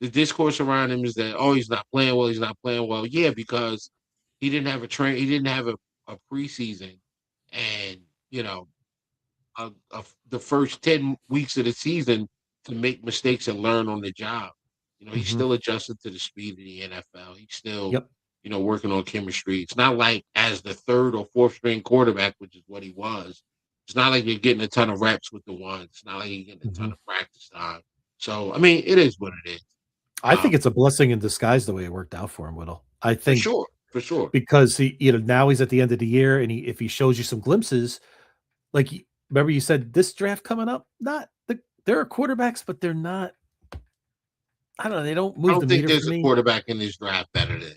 Speaker 4: the discourse around him is that, he's not playing well. He's not playing well. Yeah, because he didn't have a preseason, and the first 10 weeks of the season to make mistakes and learn on the job. He's still adjusting to the speed of the NFL. He's still, working on chemistry. It's not like as the third or fourth string quarterback, which is what he was. It's not like you're getting a ton of reps with the ones. It's not like you're getting a ton of practice time. So, I mean, it is what it is.
Speaker 3: I think it's a blessing in disguise the way it worked out for him, Whittle. I think
Speaker 4: for sure,
Speaker 3: because he, now he's at the end of the year, and if he shows you some glimpses, like remember you said this draft coming up, there are quarterbacks, but they're not. I don't know. They don't move.
Speaker 4: I don't think there's a quarterback in this draft better than.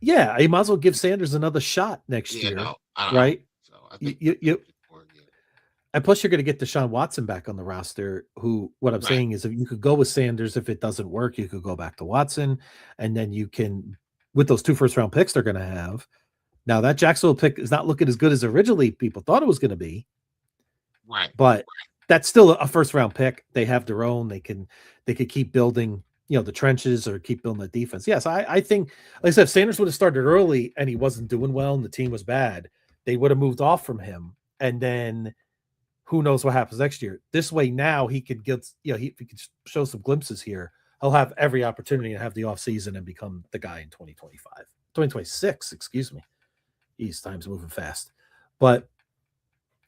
Speaker 3: Yeah, you might as well give Sanders another shot next year, right?
Speaker 4: I think
Speaker 3: and plus, you're going to get Deshaun Watson back on the roster. Who, what I'm saying is, if you could go with Sanders, if it doesn't work, you could go back to Watson, and then you can, with those 2 first-round picks they're going to have. Now that Jacksonville pick is not looking as good as originally people thought it was going to be, but that's still a first-round pick. They have their own. They could keep building, the trenches or keep building the defense. Yes, I think, like I said, if Sanders would have started early and he wasn't doing well and the team was bad, they would have moved off from him, and then who knows what happens next year. This way now he could get, if he could show some glimpses here, he'll have every opportunity to have the offseason and become the guy in 2026, excuse me. These time's moving fast. But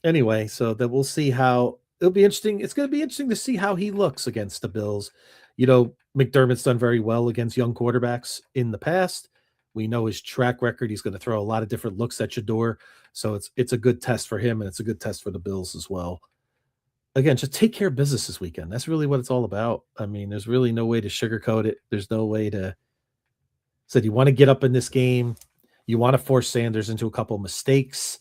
Speaker 3: anyway, so that we'll see how it'll be interesting. It's going to be interesting to see how he looks against the Bills. McDermott's done very well against young quarterbacks in the past. We know his track record. He's going to throw a lot of different looks at Shador. So it's a good test for him, and it's a good test for the Bills as well. Again, just take care of business this weekend. That's really what it's all about. I mean, there's really no way to sugarcoat it. There's no way to said you want to get up in this game. You want to force Sanders into a couple of mistakes.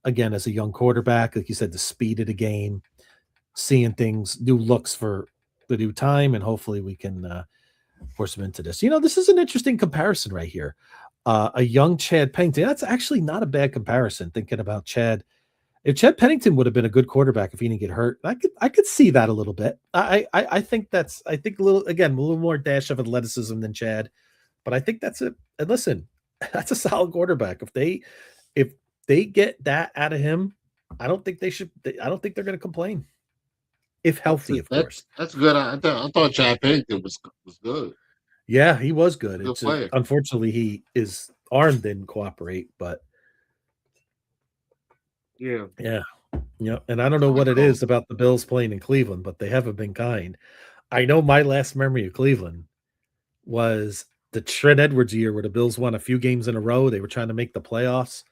Speaker 3: Again, as a young quarterback, like you said, the speed of the game, seeing things, new looks for the new time, and hopefully we can force him into this. This is an interesting comparison right here. A young Chad Pennington. That's actually not a bad comparison. Thinking about Chad, if Chad Pennington would have been a good quarterback if he didn't get hurt, I could see that a little bit. I think a little more dash of athleticism than Chad, but I think that's it. And listen, that's a solid quarterback. If they get that out of him, I don't think they're going to complain. if healthy, of course.
Speaker 4: That's good. I thought Chad Pennington was good.
Speaker 3: Yeah, he was good.
Speaker 4: Good player.
Speaker 3: Unfortunately, his arm didn't cooperate, but
Speaker 4: Yeah.
Speaker 3: Yeah. And I don't know what it is about the Bills playing in Cleveland, but they haven't been kind. I know my last memory of Cleveland was the Trent Edwards year where the Bills won a few games in a row. They were trying to make the playoffs.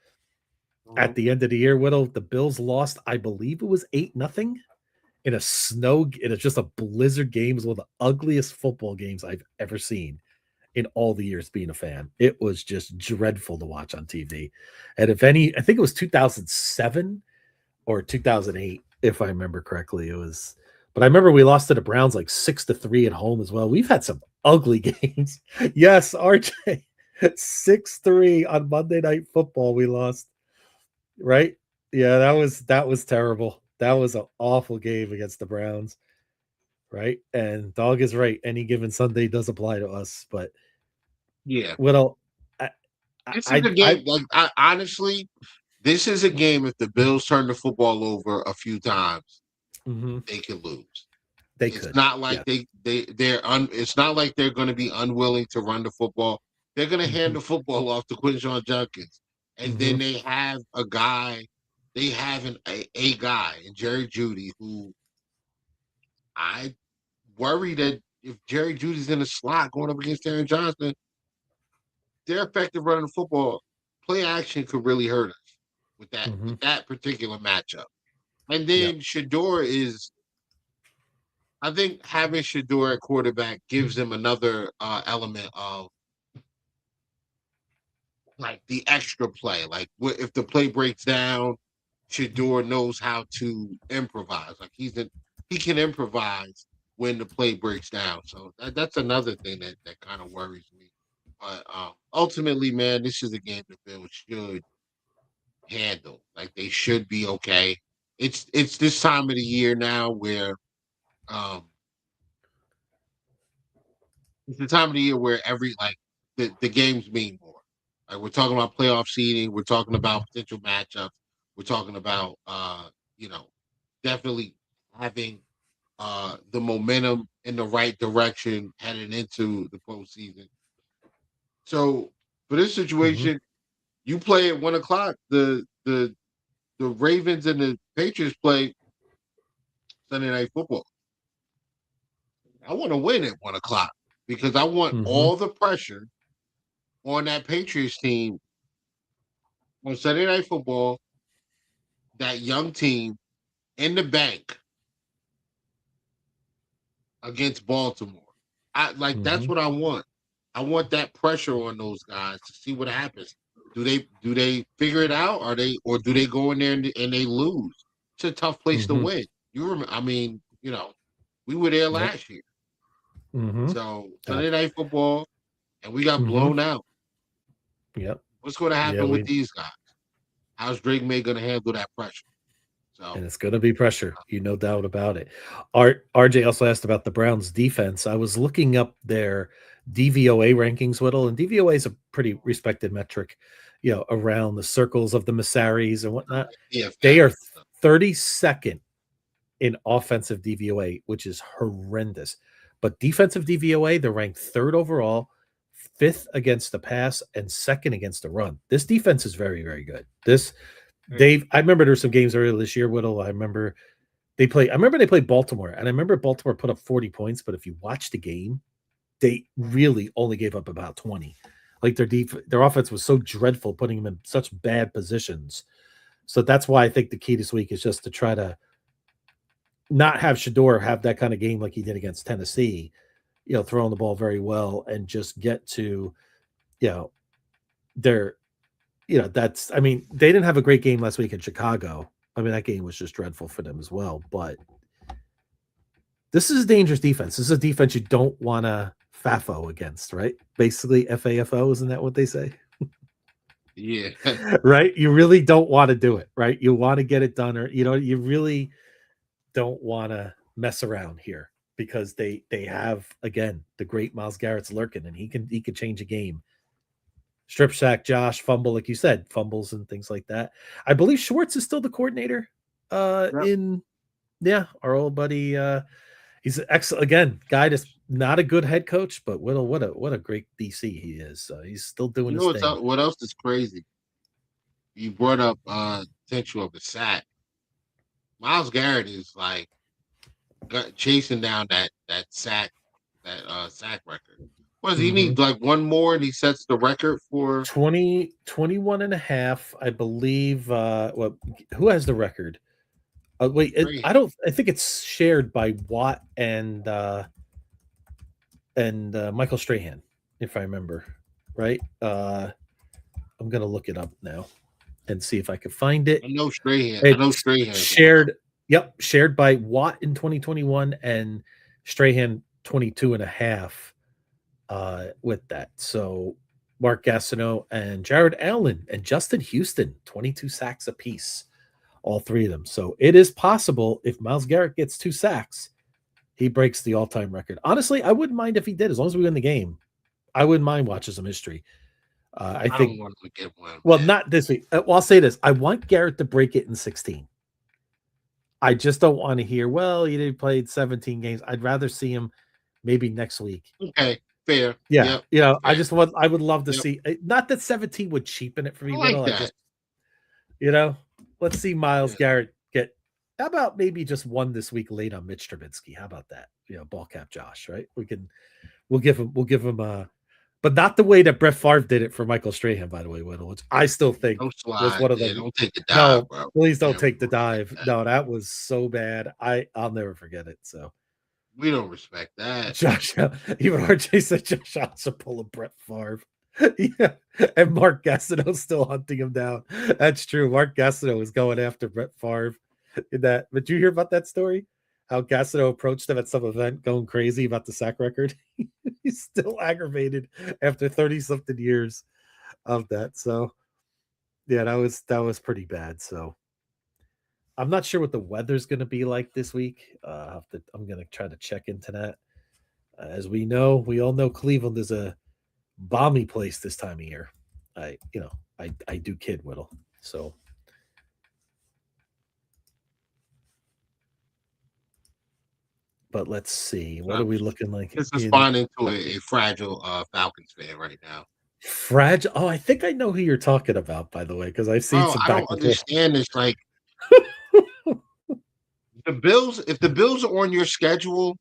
Speaker 3: At the end of the year, Whittle, the Bills lost, I believe it was 8-0 in just a blizzard game. It was one of the ugliest football games I've ever seen in all the years being a fan. It was just dreadful to watch on TV. And I think it was 2007 or 2008, if I remember correctly. But I remember we lost to the Browns like 6-3 at home as well. We've had some ugly games. Yes, RJ, 6-3 on Monday Night Football. We lost, right? Yeah, that was terrible. That was an awful game against the Browns, right? And Dog is right. Any given Sunday does apply to us, but
Speaker 4: Yeah.
Speaker 3: Whittle,
Speaker 4: This is a game. Honestly, this is a game. If the Bills turn the football over a few times, they could lose. It's not like it's not like they're going to be unwilling to run the football. They're going to hand the football off to Quinshon Judkins, and then they have a guy. They have a guy in Jerry Jeudy who I worry that if Jerry Judy's in the slot going up against Aaron Johnson, their effective running the football, play action could really hurt us with that particular matchup. And then Shador is, I think having Shador at quarterback gives them another element of like the extra play. Like if the play breaks down, Shador knows how to improvise. Like he can improvise when the play breaks down. So that's another thing that kind of worries me. But ultimately, man, this is a game the Bills should handle. Like they should be okay. It's this time of the year now where um it's the time of the year where the games mean more. Like we're talking about playoff seeding, we're talking about potential matchups, we're talking about definitely having the momentum in the right direction heading into the postseason. So for this situation, you play at 1:00. The Ravens and the Patriots play Sunday Night Football. I want to win at 1:00 because I want all the pressure on that Patriots team on Sunday Night Football, that young team in the bank against Baltimore. That's what I want. I want that pressure on those guys to see what happens. Do they figure it out? Or do they go in there and they lose? It's a tough place to win. You remember? I mean, we were there last year. So Sunday Night Football, and we got blown out.
Speaker 3: Yep.
Speaker 4: What's going to happen with these guys? How's Drake May going to handle that pressure?
Speaker 3: And it's going to be pressure, no doubt about it. RJ also asked about the Browns defense. I was looking up their DVOA rankings, Whittle, and DVOA is a pretty respected metric, around the circles of the Massaris and whatnot. They are 32nd in offensive DVOA, which is horrendous. But defensive DVOA, they're ranked 3rd overall, 5th against the pass, and 2nd against the run. This defense is very, very good. I remember there were some games earlier this year, Whittle. I remember they played Baltimore, and I remember Baltimore put up 40 points, but if you watch the game, they really only gave up about 20. Like their offense was so dreadful, putting them in such bad positions. So that's why I think the key this week is just to try to not have Shador have that kind of game like he did against Tennessee, throwing the ball very well, and just get to, they didn't have a great game last week in Chicago. I mean, that game was just dreadful for them as well. But this is a dangerous defense. This is a defense you don't want to FAFO against, right? Basically, FAFO, isn't that what they say?
Speaker 4: Yeah.
Speaker 3: Right? You really don't want to do it, right? You want to get it done, or you really don't want to mess around here because they have, again, the great Myles Garrett's lurking, and he can change a game. Strip sack, Josh, fumble, like you said, fumbles and things like that. I believe Schwartz is still the coordinator in Yeah, our old buddy. He's an excellent again guy. That's not a good head coach, but what a great DC he is. He's still doing
Speaker 4: You
Speaker 3: his
Speaker 4: know
Speaker 3: thing.
Speaker 4: what else is crazy? You brought up potential of a sack. Miles Garrett is like chasing down that sack record. What does he
Speaker 3: Mm-hmm.
Speaker 4: need? Like one more, and he sets the record for
Speaker 3: 21 and a half, I believe. What? Who has the record? Wait,
Speaker 4: Strahan.
Speaker 3: I think it's shared by Watt and Michael Strahan, if I remember right. I'm gonna look it up now and see if I can find it.
Speaker 4: I know Strahan. I know
Speaker 3: It's
Speaker 4: Strahan is one of
Speaker 3: shared. Yep, shared by Watt in 2021 and Strahan 22 and a half with that. So Mark Gastineau and Jared Allen and Justin Houston, 22 sacks apiece, all three of them. So it is possible if Myles Garrett gets 2 sacks, he breaks the all-time record. Honestly, I wouldn't mind if he did, as long as we win the game. I wouldn't mind watching some history. I
Speaker 4: I
Speaker 3: think,
Speaker 4: don't want to get one,
Speaker 3: well,
Speaker 4: man.
Speaker 3: not this week. Well, I'll say this. I want Garrett to break it in 16. I just don't want to hear, well, he played 17 games. I'd rather see him maybe next week.
Speaker 4: Okay, fair.
Speaker 3: Yeah.
Speaker 4: Yep.
Speaker 3: I would love to
Speaker 4: Yep.
Speaker 3: see, not that 17 would cheapen it for me,
Speaker 4: I like
Speaker 3: Whittle.
Speaker 4: that.
Speaker 3: Let's see Myles
Speaker 4: Yeah.
Speaker 3: Garrett get, how about maybe just one this week late on Mitch Trubisky? How about that? Ball cap Josh, right? We'll give him but not the way that Brett Favre did it for Michael Strahan, by the way, Whittle, which I still think
Speaker 4: Don't
Speaker 3: was
Speaker 4: slide.
Speaker 3: one of
Speaker 4: Yeah,
Speaker 3: the,
Speaker 4: don't take the dive,
Speaker 3: no,
Speaker 4: bro.
Speaker 3: please don't
Speaker 4: Yeah,
Speaker 3: take the
Speaker 4: we don't
Speaker 3: dive.
Speaker 4: respect that.
Speaker 3: No, that was so bad. I'll never forget it. So
Speaker 4: We don't respect that.
Speaker 3: Josh, even RJ said Josh Allen should pull a Brett Favre. Yeah, and Mark Gastineau's still hunting him down. That's true. Mark Gastineau was going after Brett Favre in that. But did you hear about that story? How Gastineau approached him at some event, going crazy about the sack record. He's still aggravated after 30-something years of that. So yeah, that was pretty bad. So I'm not sure what the weather's going to be like this week. I'm going to try to check into that. As we all know Cleveland is a balmy place this time of year. I do kid, Whittle. So but let's see. What are we looking like?
Speaker 4: It's responding to a fragile Falcons fan right now.
Speaker 3: Fragile. Oh, I think I know who you're talking about, by the way, because I've seen
Speaker 4: Oh,
Speaker 3: some
Speaker 4: I
Speaker 3: back
Speaker 4: don't
Speaker 3: and forth.
Speaker 4: understand this. Like the Bills, if the Bills are on your schedule,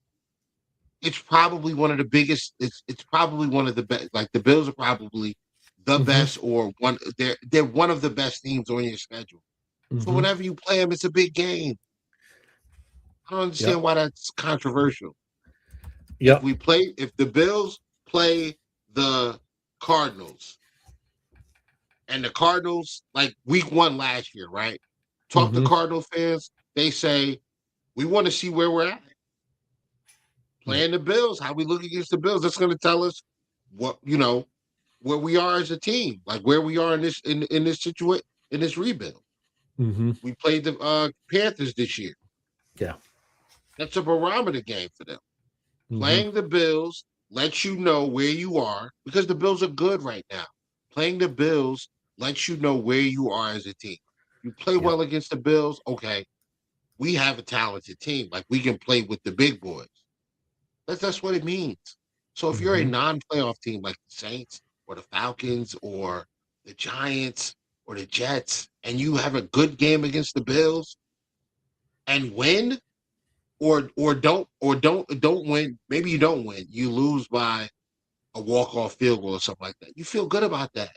Speaker 4: it's probably one of the biggest. It's probably one of the best. Like the Bills are probably the
Speaker 3: Mhm.
Speaker 4: best, or one. They're one of the best teams on your schedule. So
Speaker 3: Mhm.
Speaker 4: whenever you play them, it's a big game. I don't understand
Speaker 3: Yep.
Speaker 4: why that's controversial.
Speaker 3: Yep.
Speaker 4: If the Bills play the Cardinals, and the Cardinals, like week 1 last year, right? Talk to
Speaker 3: Mhm.
Speaker 4: Cardinal fans, they say, we want to see where we're at. Playing the Bills, how we look against the Bills, that's going to tell us what, where we are as a team, like where we are in this situation, in this rebuild.
Speaker 3: Mhm.
Speaker 4: We played the Panthers this year.
Speaker 3: Yeah.
Speaker 4: That's a barometer game for them.
Speaker 3: Mhm.
Speaker 4: Playing the Bills lets you know where you are because the Bills are good right now. Playing the Bills lets you know where you are as a team. You play
Speaker 3: Yep.
Speaker 4: well against the Bills, okay. We have a talented team. Like we can play with the big boys. That's what it means. So if you're a
Speaker 3: Mhm.
Speaker 4: non-playoff team like the Saints or the Falcons or the Giants or the Jets, and you have a good game against the Bills and win, or don't win. Maybe you don't win. You lose by a walk-off field goal or something like that. You feel good about that.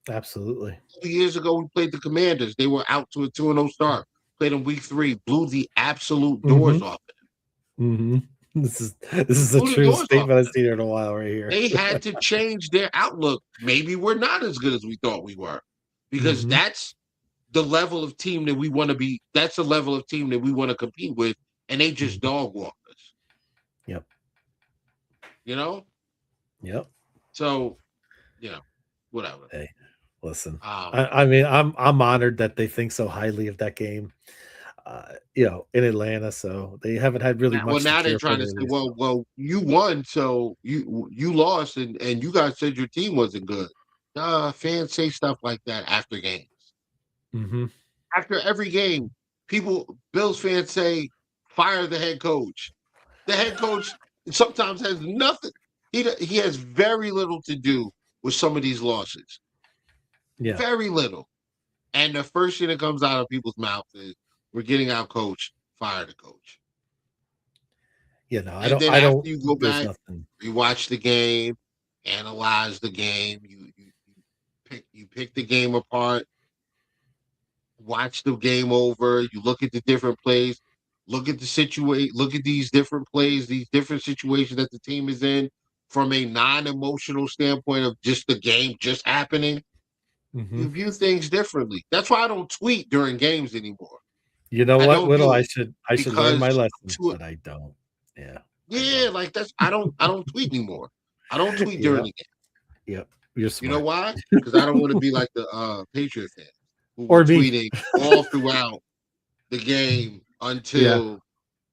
Speaker 3: Absolutely.
Speaker 4: 2 years ago, we played the Commanders. They were out to a 2-0 start. Played in week 3, blew the absolute doors
Speaker 3: Mhm.
Speaker 4: off of
Speaker 3: Mhm. This is the
Speaker 4: Blew the
Speaker 3: truest
Speaker 4: doors off
Speaker 3: statement
Speaker 4: of
Speaker 3: I've seen in a while right here.
Speaker 4: They had to change their outlook. Maybe we're not as good as we thought we were, because
Speaker 3: Mhm.
Speaker 4: that's the level of team that we want to be. That's the level of team that we want to compete with, and they just
Speaker 3: Mhm.
Speaker 4: dog walk us.
Speaker 3: Yep.
Speaker 4: You know,
Speaker 3: Yep.
Speaker 4: so whatever.
Speaker 3: Hey, listen.
Speaker 4: Um,
Speaker 3: I mean, I'm honored that they think so highly of that game. In Atlanta, so they haven't had really much to
Speaker 4: now they're
Speaker 3: cheer for
Speaker 4: trying to say,
Speaker 3: really. So.
Speaker 4: well, you won, so you lost, and you guys said your team wasn't good. Fans say stuff like that after games.
Speaker 3: Mhm.
Speaker 4: After every game, Bills fans say, fire the head coach. The head coach sometimes has nothing. He has very little to do with some of these losses.
Speaker 3: Yeah.
Speaker 4: Very little. And the first thing that comes out of people's mouth is, we're getting our coach, fire the coach.
Speaker 3: You know,
Speaker 4: And then
Speaker 3: I
Speaker 4: after
Speaker 3: don't,
Speaker 4: you go
Speaker 3: there's
Speaker 4: back,
Speaker 3: nothing.
Speaker 4: you watch the game, analyze the game, you pick the game apart, watch the game over, you look at the different plays, look at the situation, look at these different plays, these different situations that the team is in from a non-emotional standpoint of just the game just happening.
Speaker 3: Mm-hmm.
Speaker 4: You view things differently. That's why I don't tweet during games anymore.
Speaker 3: You know
Speaker 4: I
Speaker 3: what,
Speaker 4: don't
Speaker 3: Whittle?
Speaker 4: do
Speaker 3: I
Speaker 4: it
Speaker 3: should learn
Speaker 4: because
Speaker 3: my lesson, but I don't. Yeah, I
Speaker 4: yeah,
Speaker 3: don't.
Speaker 4: like I don't tweet anymore. I don't tweet during
Speaker 3: Yep,
Speaker 4: the game.
Speaker 3: yep. You're
Speaker 4: You know
Speaker 3: smart.
Speaker 4: why? Because I don't want to be like the Patriot fans who were
Speaker 3: Or me.
Speaker 4: tweeting all throughout the game
Speaker 3: Yeah.
Speaker 4: until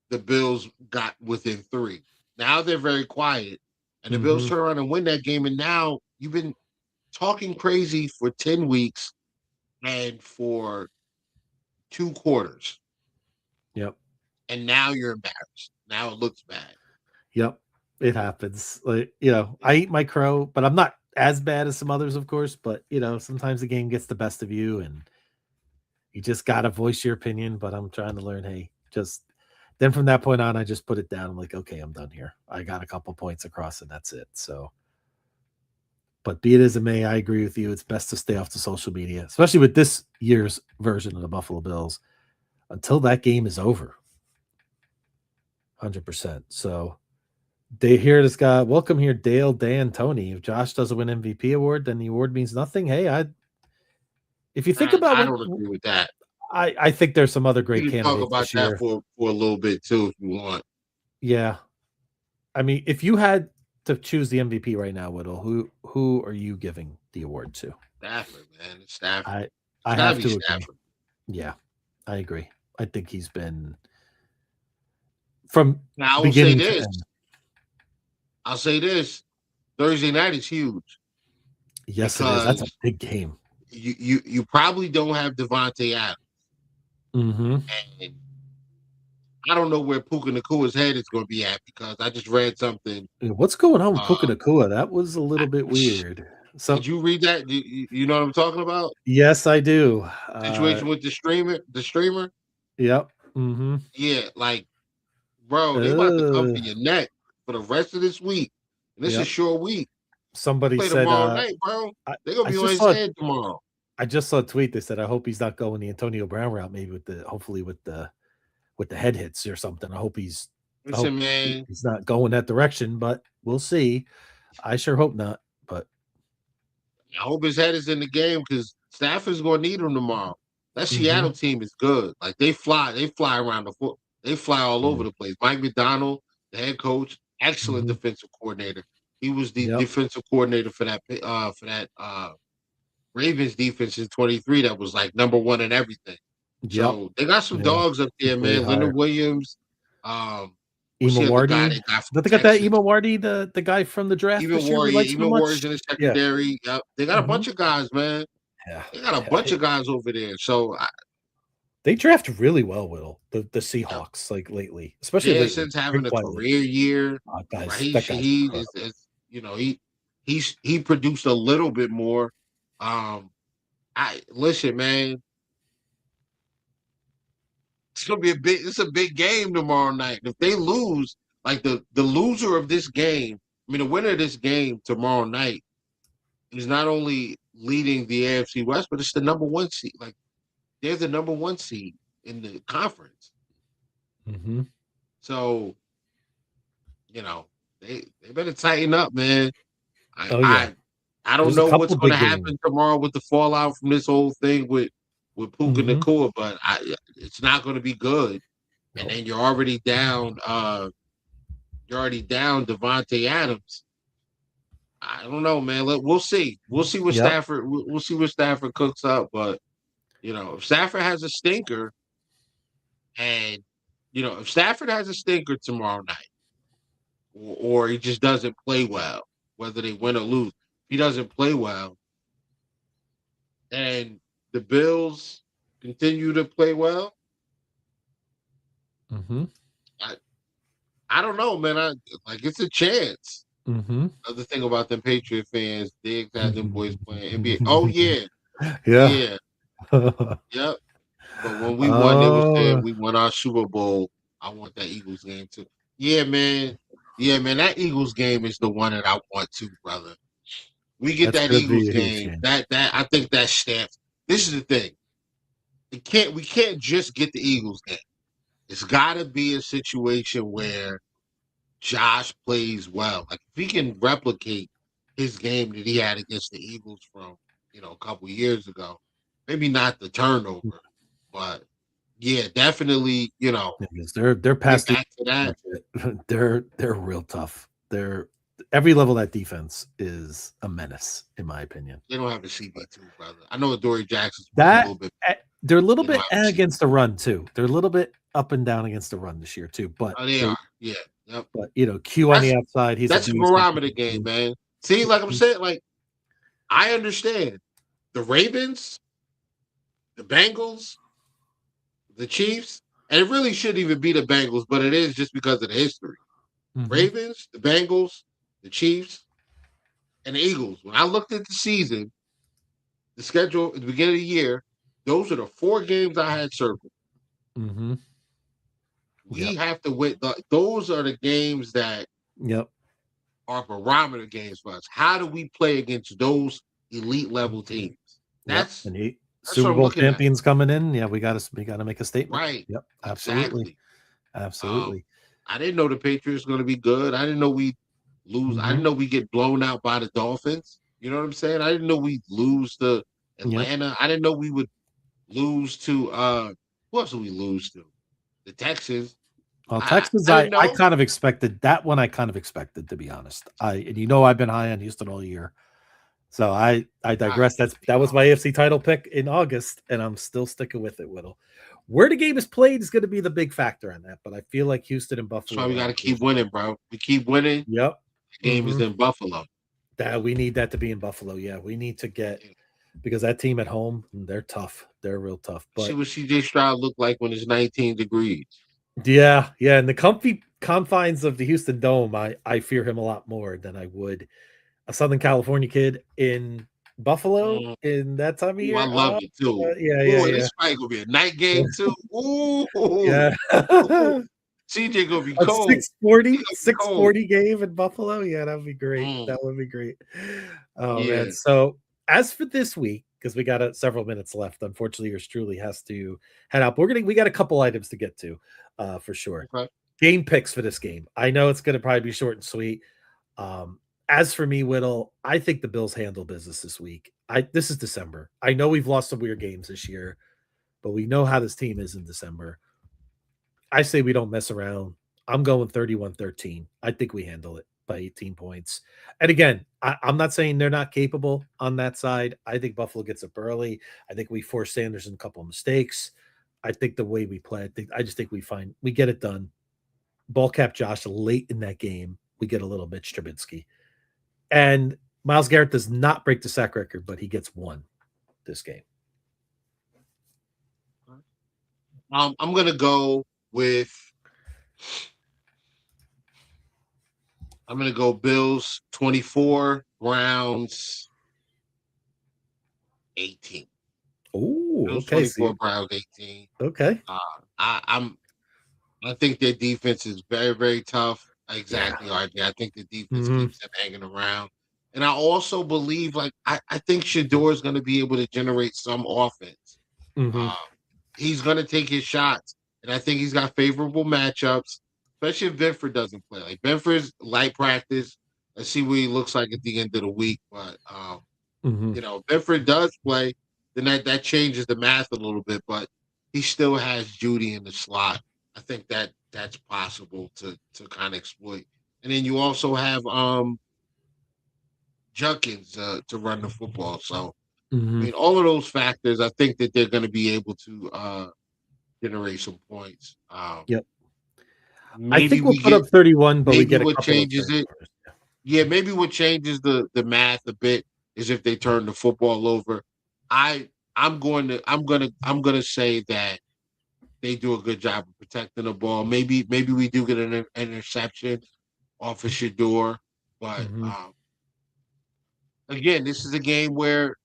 Speaker 4: the Bills got within 3. Now they're very quiet, and the Bills
Speaker 3: Mm-hmm.
Speaker 4: turn around and win that game. And now you've been talking crazy for 10 weeks and for 2 quarters,
Speaker 3: Yep.
Speaker 4: and now you're embarrassed. Now it looks bad.
Speaker 3: Yep. It happens. Like, you know, I eat my crow, but I'm not as bad as some others, of course. But you know, sometimes the game gets the best of you, and you just gotta voice your opinion. But I'm trying to learn. Hey, just then from that point on, I just put it down. I'm like, okay, I'm done here. I got a couple points across, and that's it. So, but be it as it may, I agree with you. It's best to stay off the social media, especially with this year's version of the Buffalo Bills, until that game is over. 100%. So they hear this guy. Welcome here, Dale, Dan, Tony. If Josh doesn't win MVP award, then the award means nothing. Hey, if you think about
Speaker 4: I
Speaker 3: what
Speaker 4: don't agree with that.
Speaker 3: I think there's some other
Speaker 4: We
Speaker 3: great
Speaker 4: can talk
Speaker 3: candidates
Speaker 4: about
Speaker 3: this
Speaker 4: that
Speaker 3: year.
Speaker 4: for a little bit too, if you want.
Speaker 3: Yeah. I mean, if you had to choose the MVP right now, Whittle, who are you giving the award to?
Speaker 4: Stafford, man, it's Stafford.
Speaker 3: I
Speaker 4: It's
Speaker 3: I
Speaker 4: gotta
Speaker 3: have
Speaker 4: be
Speaker 3: to agree.
Speaker 4: Stafford.
Speaker 3: Yeah, I agree. I think he's been from
Speaker 4: Now I will say
Speaker 3: beginning to
Speaker 4: this.
Speaker 3: end.
Speaker 4: I'll say this. Thursday night is huge
Speaker 3: Yes, it is. That's a
Speaker 4: because
Speaker 3: big game.
Speaker 4: you probably don't have Devontae Adams.
Speaker 3: Mm-hmm.
Speaker 4: And I don't know where Puka Nakua's head is going to be at because I just read something.
Speaker 3: What's going on with Puka
Speaker 4: Uh,
Speaker 3: Nakua? That was a little bit
Speaker 4: I-
Speaker 3: weird.
Speaker 4: did
Speaker 3: So
Speaker 4: you read that? You know what I'm talking about?
Speaker 3: yes, I do.
Speaker 4: Situation with the streamer. The streamer.
Speaker 3: Yep. Mm-hmm.
Speaker 4: Yeah, like bro, they about to come for
Speaker 3: Uh,
Speaker 4: your neck for the rest of this week. And this is a
Speaker 3: yep.
Speaker 4: short week.
Speaker 3: Somebody
Speaker 4: Play
Speaker 3: said
Speaker 4: tomorrow night, bro.
Speaker 3: I,
Speaker 4: They're gonna
Speaker 3: I
Speaker 4: be on
Speaker 3: just
Speaker 4: his
Speaker 3: saw
Speaker 4: head tomorrow.
Speaker 3: I just saw a tweet that said I hope he's not going the Antonio Brown route, maybe hopefully with the head hits or something. I hope
Speaker 4: Listen, man.
Speaker 3: he's not going that direction, but we'll see. I sure hope not. But
Speaker 4: I hope his head is in the game because Stafford's gonna need him tomorrow. That
Speaker 3: mm-hmm.
Speaker 4: Seattle team is good. Like they fly around the foot, they fly all over the place. Mike McDonald, the head coach, excellent
Speaker 3: Mm-hmm.
Speaker 4: defensive coordinator. He was the
Speaker 3: Yep.
Speaker 4: defensive coordinator for that Ravens defense in 23 that was like number 1 in everything.
Speaker 3: Yep.
Speaker 4: So they got some dogs up there,
Speaker 3: Way
Speaker 4: man.
Speaker 3: higher.
Speaker 4: Leonard Williams, what's
Speaker 3: Emo
Speaker 4: the other guy
Speaker 3: Wardy.
Speaker 4: they got from
Speaker 3: Don't they got that
Speaker 4: Texas?
Speaker 3: Emo Wardy, the guy from the draft
Speaker 4: Even
Speaker 3: this year we
Speaker 4: Warrior,
Speaker 3: like so
Speaker 4: even
Speaker 3: much?
Speaker 4: Warriors in the
Speaker 3: Yeah.
Speaker 4: secondary. Yep. They got a bunch of guys, man.
Speaker 3: Yeah.
Speaker 4: They got a bunch of guys over there. So
Speaker 3: They draft really well, Will, the Seahawks, like lately. Especially lately.
Speaker 4: since having
Speaker 3: Very
Speaker 4: a
Speaker 3: quietly.
Speaker 4: career year,
Speaker 3: Guys,
Speaker 4: right?
Speaker 3: that guy's
Speaker 4: He
Speaker 3: incredible.
Speaker 4: is, you know, he produced a little bit more. I listen, man. It's a big game tomorrow night. If they lose, like the loser of this game, I mean the winner of this game tomorrow night is not only leading the AFC West, but it's the number 1 seed. Like they're the number 1 seed in the conference.
Speaker 3: Mm-hmm.
Speaker 4: So, you know, they better tighten up, man.
Speaker 3: Yeah.
Speaker 4: I don't
Speaker 3: There's a
Speaker 4: know what's
Speaker 3: couple
Speaker 4: going to
Speaker 3: big
Speaker 4: happen
Speaker 3: games.
Speaker 4: tomorrow with the fallout from this whole thing with Puka
Speaker 3: Mhm.
Speaker 4: Nakua, but it's not going to be good. And
Speaker 3: Nope.
Speaker 4: then you're already down. You're already down Devontae Adams. I don't know, man. We'll see. We'll see what
Speaker 3: Yep.
Speaker 4: Stafford. We'll see what Stafford cooks up. But you know, if Stafford has a stinker, and you know, if Stafford has a stinker tomorrow night, or he just doesn't play well, whether they win or lose, if he doesn't play well, and the Bills continue to play well,
Speaker 3: Mm-hmm.
Speaker 4: I don't know, man. It's a chance.
Speaker 3: Mm-hmm.
Speaker 4: Other thing about them Patriot fans, they had them boys playing NBA. Oh yeah,
Speaker 3: Yeah.
Speaker 4: yeah, yep. But when we won, they were saying
Speaker 3: Oh,
Speaker 4: we won our Super Bowl. I want that Eagles game too. Yeah, man. Yeah, man. That Eagles game is the one that I want too, brother. We get
Speaker 3: that's
Speaker 4: that
Speaker 3: gonna
Speaker 4: Eagles
Speaker 3: be a huge
Speaker 4: game.
Speaker 3: game.
Speaker 4: That I think that stamps. This is the thing. We can't just get the Eagles game. It's got to be a situation where Josh plays well. Like if he can replicate his game that he had against the Eagles from a couple years ago, maybe not the turnover, but yeah, definitely.
Speaker 3: Because they're
Speaker 4: Get
Speaker 3: past the
Speaker 4: back to that.
Speaker 3: they're real tough. They're every level of that defense is a menace, in my opinion.
Speaker 4: They don't have a CB2, brother. I know Dory Jackson's playing a
Speaker 3: That
Speaker 4: little bit.
Speaker 3: they're a little
Speaker 4: They don't
Speaker 3: bit
Speaker 4: have a
Speaker 3: against the
Speaker 4: CB2.
Speaker 3: run too. They're a little bit up and down against the run this year too. But
Speaker 4: Oh, they are. Yeah. Yep.
Speaker 3: Q on
Speaker 4: That's
Speaker 3: the outside, he's a
Speaker 4: that's a
Speaker 3: beast.
Speaker 4: barometer game, man. See, like I'm saying, like I understand the Ravens, the Bengals, the Chiefs, and it really shouldn't even be the Bengals, but it is just because of the history.
Speaker 3: Mhm.
Speaker 4: Ravens, the Bengals, the Chiefs, and the Eagles. When I looked at the season, the schedule at the beginning of the year, those are the 4 games I had circled.
Speaker 3: Mhm.
Speaker 4: We have to win. Those are the games that
Speaker 3: Yep.
Speaker 4: are barometer games for us. How do we play against those elite level teams?
Speaker 3: Yep.
Speaker 4: That's
Speaker 3: And
Speaker 4: that's
Speaker 3: Super
Speaker 4: what I'm
Speaker 3: Bowl
Speaker 4: looking at.
Speaker 3: champions coming in. Yeah, we gotta make a statement.
Speaker 4: Right.
Speaker 3: Yep. Absolutely.
Speaker 4: Exactly. I didn't know the Patriots going to be good. I didn't know we lose. I didn't know we get blown out by the Dolphins. You know what I'm saying? I didn't know we'd lose to Atlanta. I didn't know we would lose to who else did we lose to? The Texans.
Speaker 3: Well,
Speaker 4: I
Speaker 3: Texans,
Speaker 4: didn't
Speaker 3: I
Speaker 4: know.
Speaker 3: kind of expected that one. I kind of expected, to be honest. I've been high on Houston all year, so I digress. That was my AFC title pick in August, and I'm still sticking with it. Whittle, where the game is played is going to be the big factor on that. But I feel like Houston and
Speaker 4: That's
Speaker 3: Buffalo.
Speaker 4: why we got to keep winning, bro. We keep winning.
Speaker 3: Yep.
Speaker 4: The game is in Buffalo.
Speaker 3: That we need that to be in Buffalo. Yeah, we need to get because that team at home, they're tough. They're real tough. But
Speaker 4: see what CJ Stroud looked like when it's 19 degrees.
Speaker 3: yeah, in the comfy confines of the Houston Dome, I fear him a lot more than I would a Southern California kid in Buffalo in that time of year.
Speaker 4: I love it too.
Speaker 3: Yeah.
Speaker 4: This fight gonna be a night game too.
Speaker 3: Yeah.
Speaker 4: CJ gonna be
Speaker 3: A
Speaker 4: cold.
Speaker 3: 640 game in Buffalo. Yeah, that would be great. That would be great. Oh man. So as for this week, because we got several minutes left, unfortunately, yours truly has to head out. We got a couple items to get to, for sure.
Speaker 4: Okay.
Speaker 3: Game picks for this game. I know it's going to probably be short and sweet. As for me, Whittle, I think the Bills handle business this week. This is December. I know we've lost some weird games this year, but we know how this team is in December. I say we don't mess around. I'm going 31-13. I think we handle it by 18 points. And again, I'm not saying they're not capable on that side. I think Buffalo gets up early. I think we force Sanders in a couple of mistakes. I think the way we play, I just think we get it done. Ball cap Josh late in that game. We get a little Mitch Trubisky. And Myles Garrett does not break the sack record, but he gets one this game.
Speaker 4: I'm gonna go with. I'm gonna go Bills 24, Browns 18.
Speaker 3: Oh,
Speaker 4: Bills
Speaker 3: okay.
Speaker 4: 24, Browns 18.
Speaker 3: Okay.
Speaker 4: I think their defense is very, very tough. Exactly, RJ. I think the defense keeps them hanging around. And I also believe, I think Shador is going to be able to generate some offense. He's going to take his shots. And I think he's got favorable matchups, especially if Benford doesn't play. Like, Benford's light practice. Let's see what he looks like at the end of the week. But, if Benford does play, then that changes the math a little bit. But he still has Judy in the slot. I think that's possible to kind of exploit. And then you also have Junkins to run the football. So, I mean, all of those factors, I think that they're going to be able to generate some points.
Speaker 3: Yep.
Speaker 4: Maybe
Speaker 3: I think we'll put up 31, but we get a
Speaker 4: what
Speaker 3: couple
Speaker 4: changes it. Yeah, maybe what changes the math a bit is if they turn the football over. I I'm gonna say that they do a good job of protecting the ball. Maybe we do get an interception off of Shador, but
Speaker 3: Mm-hmm.
Speaker 4: again, this is a game where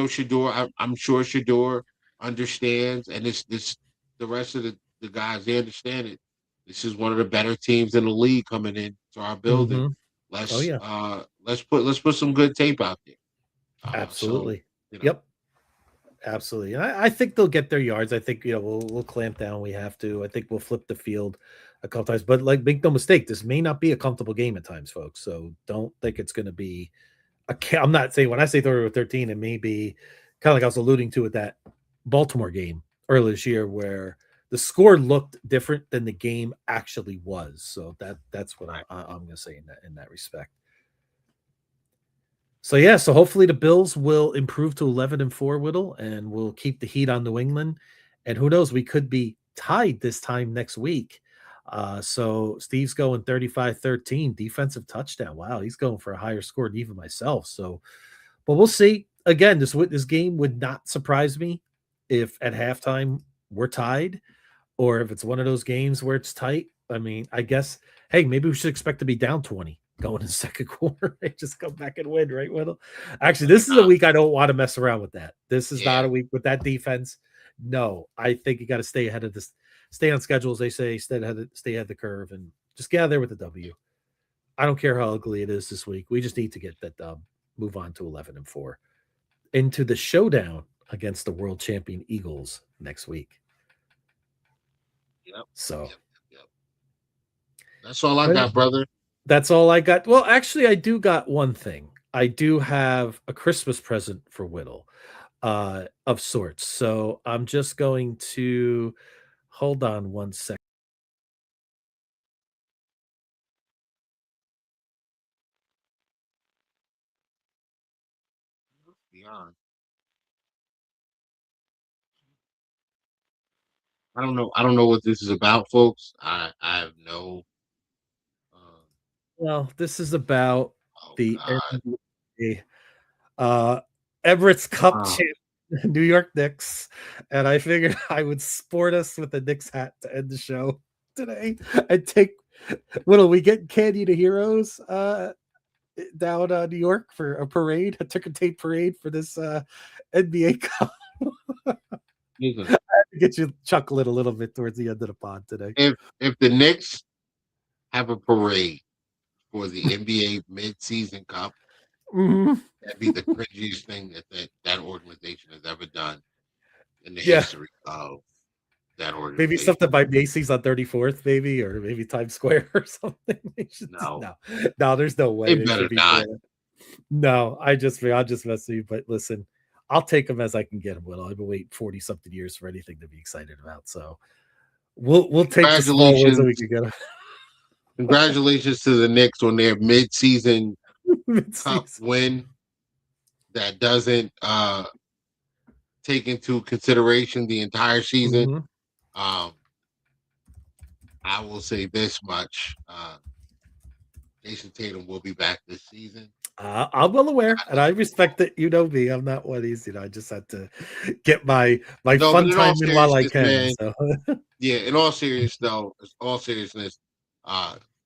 Speaker 4: Shador. I'm sure Shador understands, and this the rest of the guys, they understand it. This is one of the better teams in the league coming into our building.
Speaker 3: Mm-hmm. Oh
Speaker 4: Let's
Speaker 3: yeah,
Speaker 4: let's put some good tape out there. So
Speaker 3: absolutely.
Speaker 4: you know,
Speaker 3: Yep. Absolutely. And I think they'll get their yards. I think, we'll clamp down. We have to. I think we'll flip the field a couple times. But like, make no mistake, this may not be a comfortable game at times, folks. So don't think it's going to be I'm not saying when I say 30-13, it may be kind of like I was alluding to with that Baltimore game earlier this year where the score looked different than the game actually was. So that's what I'm going to say in that respect. So yeah, so hopefully the Bills will improve to 11-4, Whittle, and we'll keep the heat on New England. And who knows, we could be tied this time next week. So Steve's going 35-13, defensive touchdown. Wow, he's going for a higher score than even myself. So, but we'll see. Again, this game would not surprise me if at halftime we're tied, or if it's one of those games where it's tight. I mean, I guess, hey, maybe we should expect to be down 20 going in the second quarter. They just come back and win, right, Whittle? Actually, this is a week I don't want to mess around with that. This is not a week with that defense. No, I think you got to stay ahead of this, stay on schedule, as they say, stay ahead of the curve, and just get out there with the W. I don't care how ugly it is this week. We just need to get that dub, move on to 11-4, into the showdown against the world champion Eagles next week.
Speaker 4: Yep.
Speaker 3: So
Speaker 4: yep. That's all I got, brother.
Speaker 3: That's all I got. Well, actually, I do got one thing. I do have a Christmas present for Whittle, of sorts. So I'm just going to hold on one second.
Speaker 4: Beyond. I don't know what this is about, folks. I have no.
Speaker 3: Well, this is about the
Speaker 4: God.
Speaker 3: NBA, Everett's Cup champ, New York Knicks, and I figured I would sport us with a Knicks hat to end the show today. And take Whittle. We get Candy to Heroes down New York for a parade, a ticker tape parade for this NBA Cup. I had to get you chuckling a little bit towards the end of the pod today.
Speaker 4: If the Knicks have a parade for the NBA mid-season cup, that'd be the cringiest thing that organization has ever done in the history of that organization.
Speaker 3: Maybe something by Macy's on 34th, maybe, or maybe Times Square or something. No, there's no way
Speaker 4: they better not.
Speaker 3: No, I'm just messing you. But listen, I'll take them as I can get them. Well, I've been waiting 40-something years for anything to be excited about. So we'll take the small ones that we can get them.
Speaker 4: Congratulations to the Knicks on their mid-season cup win. That doesn't take into consideration the entire season. I will say this much: Jason Tatum will be back this season.
Speaker 3: I'm well aware, and I respect that. You know me; I'm not one of these. I just had to get my fun time in while I can.
Speaker 4: Man,
Speaker 3: so.
Speaker 4: Yeah, in all seriousness,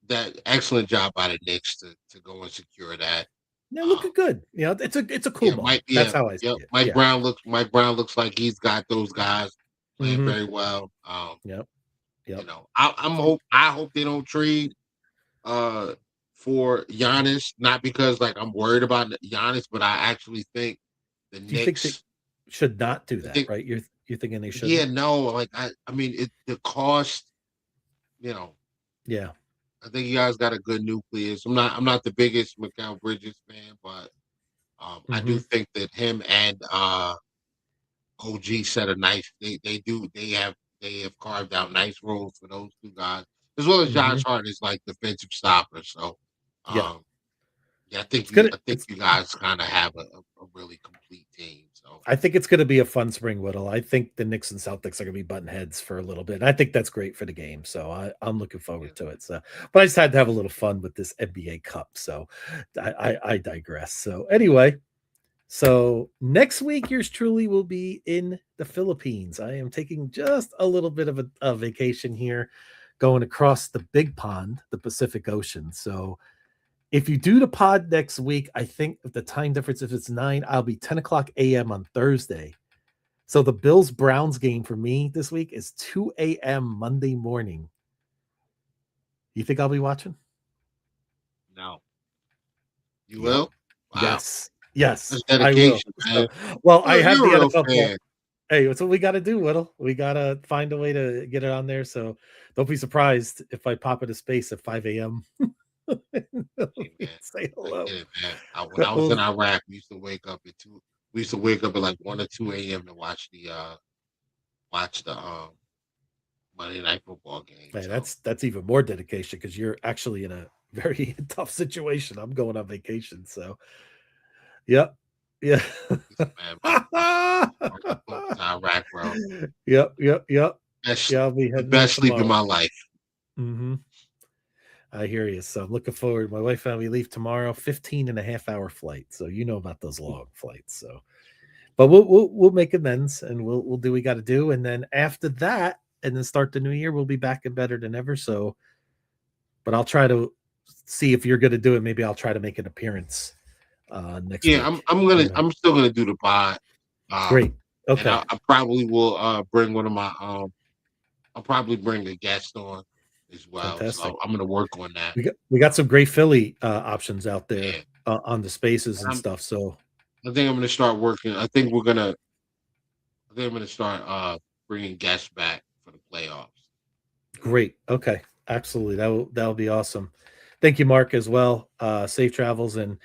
Speaker 4: that excellent job by the Knicks to go and secure that.
Speaker 3: They're looking good. It's a cool moment. That's how I see it.
Speaker 4: Mike Brown looks like he's got those guys playing very well.
Speaker 3: Yep.
Speaker 4: I hope they don't trade for Giannis, not because I'm worried about Giannis, but I actually think the Knicks
Speaker 3: think should not do that, right? You're thinking they should?
Speaker 4: Yeah, no. I mean, the cost.
Speaker 3: Yeah.
Speaker 4: I think you guys got a good nucleus. I'm not the biggest Mikal Bridges fan, but I do think that him and OG set a nice. They have carved out nice roles for those two guys, as well as Josh Hart is defensive stopper. So I think you guys kind of have a really complete team. So
Speaker 3: I think it's going to be a fun spring, Whittle. I think the Knicks and Celtics are going to be button heads for a little bit. I think that's great for the game. So I'm looking forward to it. So, but I just had to have a little fun with this NBA Cup. So I digress. So anyway, So next week, yours truly will be in the Philippines. I am taking just a little bit of a vacation here, going across the big pond, the Pacific Ocean. So if you do the pod next week, I think the time difference, if it's 9, I'll be 10 o'clock a.m. on Thursday. So the Bills Browns game for me this week is 2 a.m. Monday morning. You think I'll be watching?
Speaker 4: No. You
Speaker 3: Yep.
Speaker 4: will? Wow.
Speaker 3: Yes. Yes.
Speaker 4: That's
Speaker 3: I will.
Speaker 4: dedication, man.
Speaker 3: Well, I have
Speaker 4: You're
Speaker 3: the
Speaker 4: a real
Speaker 3: NFL.
Speaker 4: fan.
Speaker 3: Hey, that's what we got to do, Whittle. We got to find a way to get it on there. So don't be surprised if I pop into space at 5 a.m.
Speaker 4: Hey, man.
Speaker 3: Say
Speaker 4: I
Speaker 3: hello.
Speaker 4: get it, man. When I was in Iraq, we used to wake up at 2. We used to wake up at like 1 or 2 a.m. to watch the Monday Night Football game.
Speaker 3: Man,
Speaker 4: So
Speaker 3: that's even more dedication because you're actually in a very tough situation. I'm going on vacation, so yep, yeah.
Speaker 4: man, my folks in Iraq, bro.
Speaker 3: Yep. Yeah, I'll be
Speaker 4: The
Speaker 3: heading there
Speaker 4: best sleep in
Speaker 3: tomorrow.
Speaker 4: my life.
Speaker 3: Mm-hmm. I hear you. So I'm looking forward. My wife and we leave tomorrow, 15 and a half hour flight. So you know about those long flights. So, but we'll make amends and we'll do what we got to do. And then after that, and then start the new year, we'll be back and better than ever. So, but I'll try to see if you're going to do it. Maybe I'll try to make an appearance next
Speaker 4: Yeah,
Speaker 3: week.
Speaker 4: I'm still gonna do the pod.
Speaker 3: Great.
Speaker 4: And
Speaker 3: Okay.
Speaker 4: I probably will bring one of my I'll probably bring a guest on as well.
Speaker 3: Fantastic.
Speaker 4: So I'm gonna work on that.
Speaker 3: We got some great Philly options out there
Speaker 4: Yeah.
Speaker 3: on the spaces and stuff. So
Speaker 4: I think I'm gonna start working. I think I'm gonna start bringing guests back for the playoffs.
Speaker 3: great. Okay. Absolutely. That'll be awesome. Thank you, Mark, as well. Safe travels and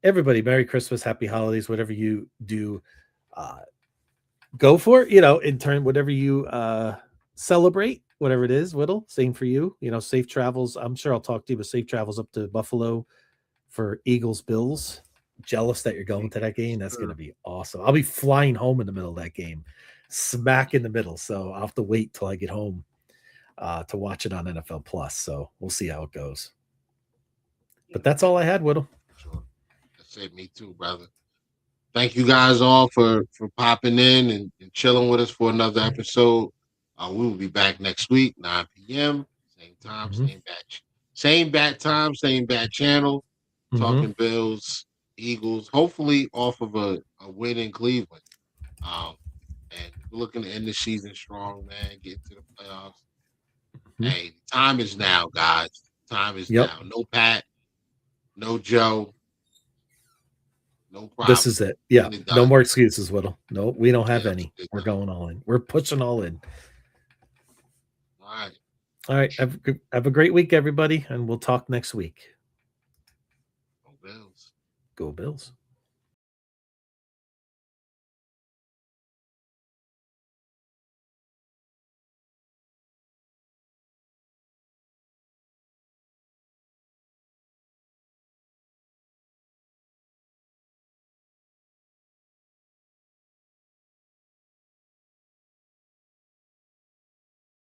Speaker 3: everybody, Merry Christmas, Happy Holidays, whatever you do. Uh, go for it, in turn, whatever you celebrate, whatever it is, Whittle. Same for you. Safe travels. I'm sure I'll talk to you, but safe travels up to Buffalo for Eagles Bills. Jealous that you're going to that game. That's going to be awesome. I'll be flying home in the middle of that game, smack in the middle. So I'll have to wait till I get home to watch it on NFL Plus. So we'll see how it goes. But that's all I had, Whittle.
Speaker 4: Sure. That's it. Me too, brother. Thank you guys all for popping in and chilling with us for another episode. We will be back next week, 9 p.m. Same time, same bat time, same bat channel. Talking Bills, Eagles. Hopefully, off of a win in Cleveland. And we're looking to end the season strong, man. Get to the playoffs. Hey, time is now, guys. Time is now. No Pat, no Joe. No problem.
Speaker 3: This is it. Yeah. No more excuses, Whittle. No, we don't have any. We're going all in. We're pushing all in. All right. Have a great week, everybody. And we'll talk next week.
Speaker 4: Go Bills.
Speaker 3: Go Bills.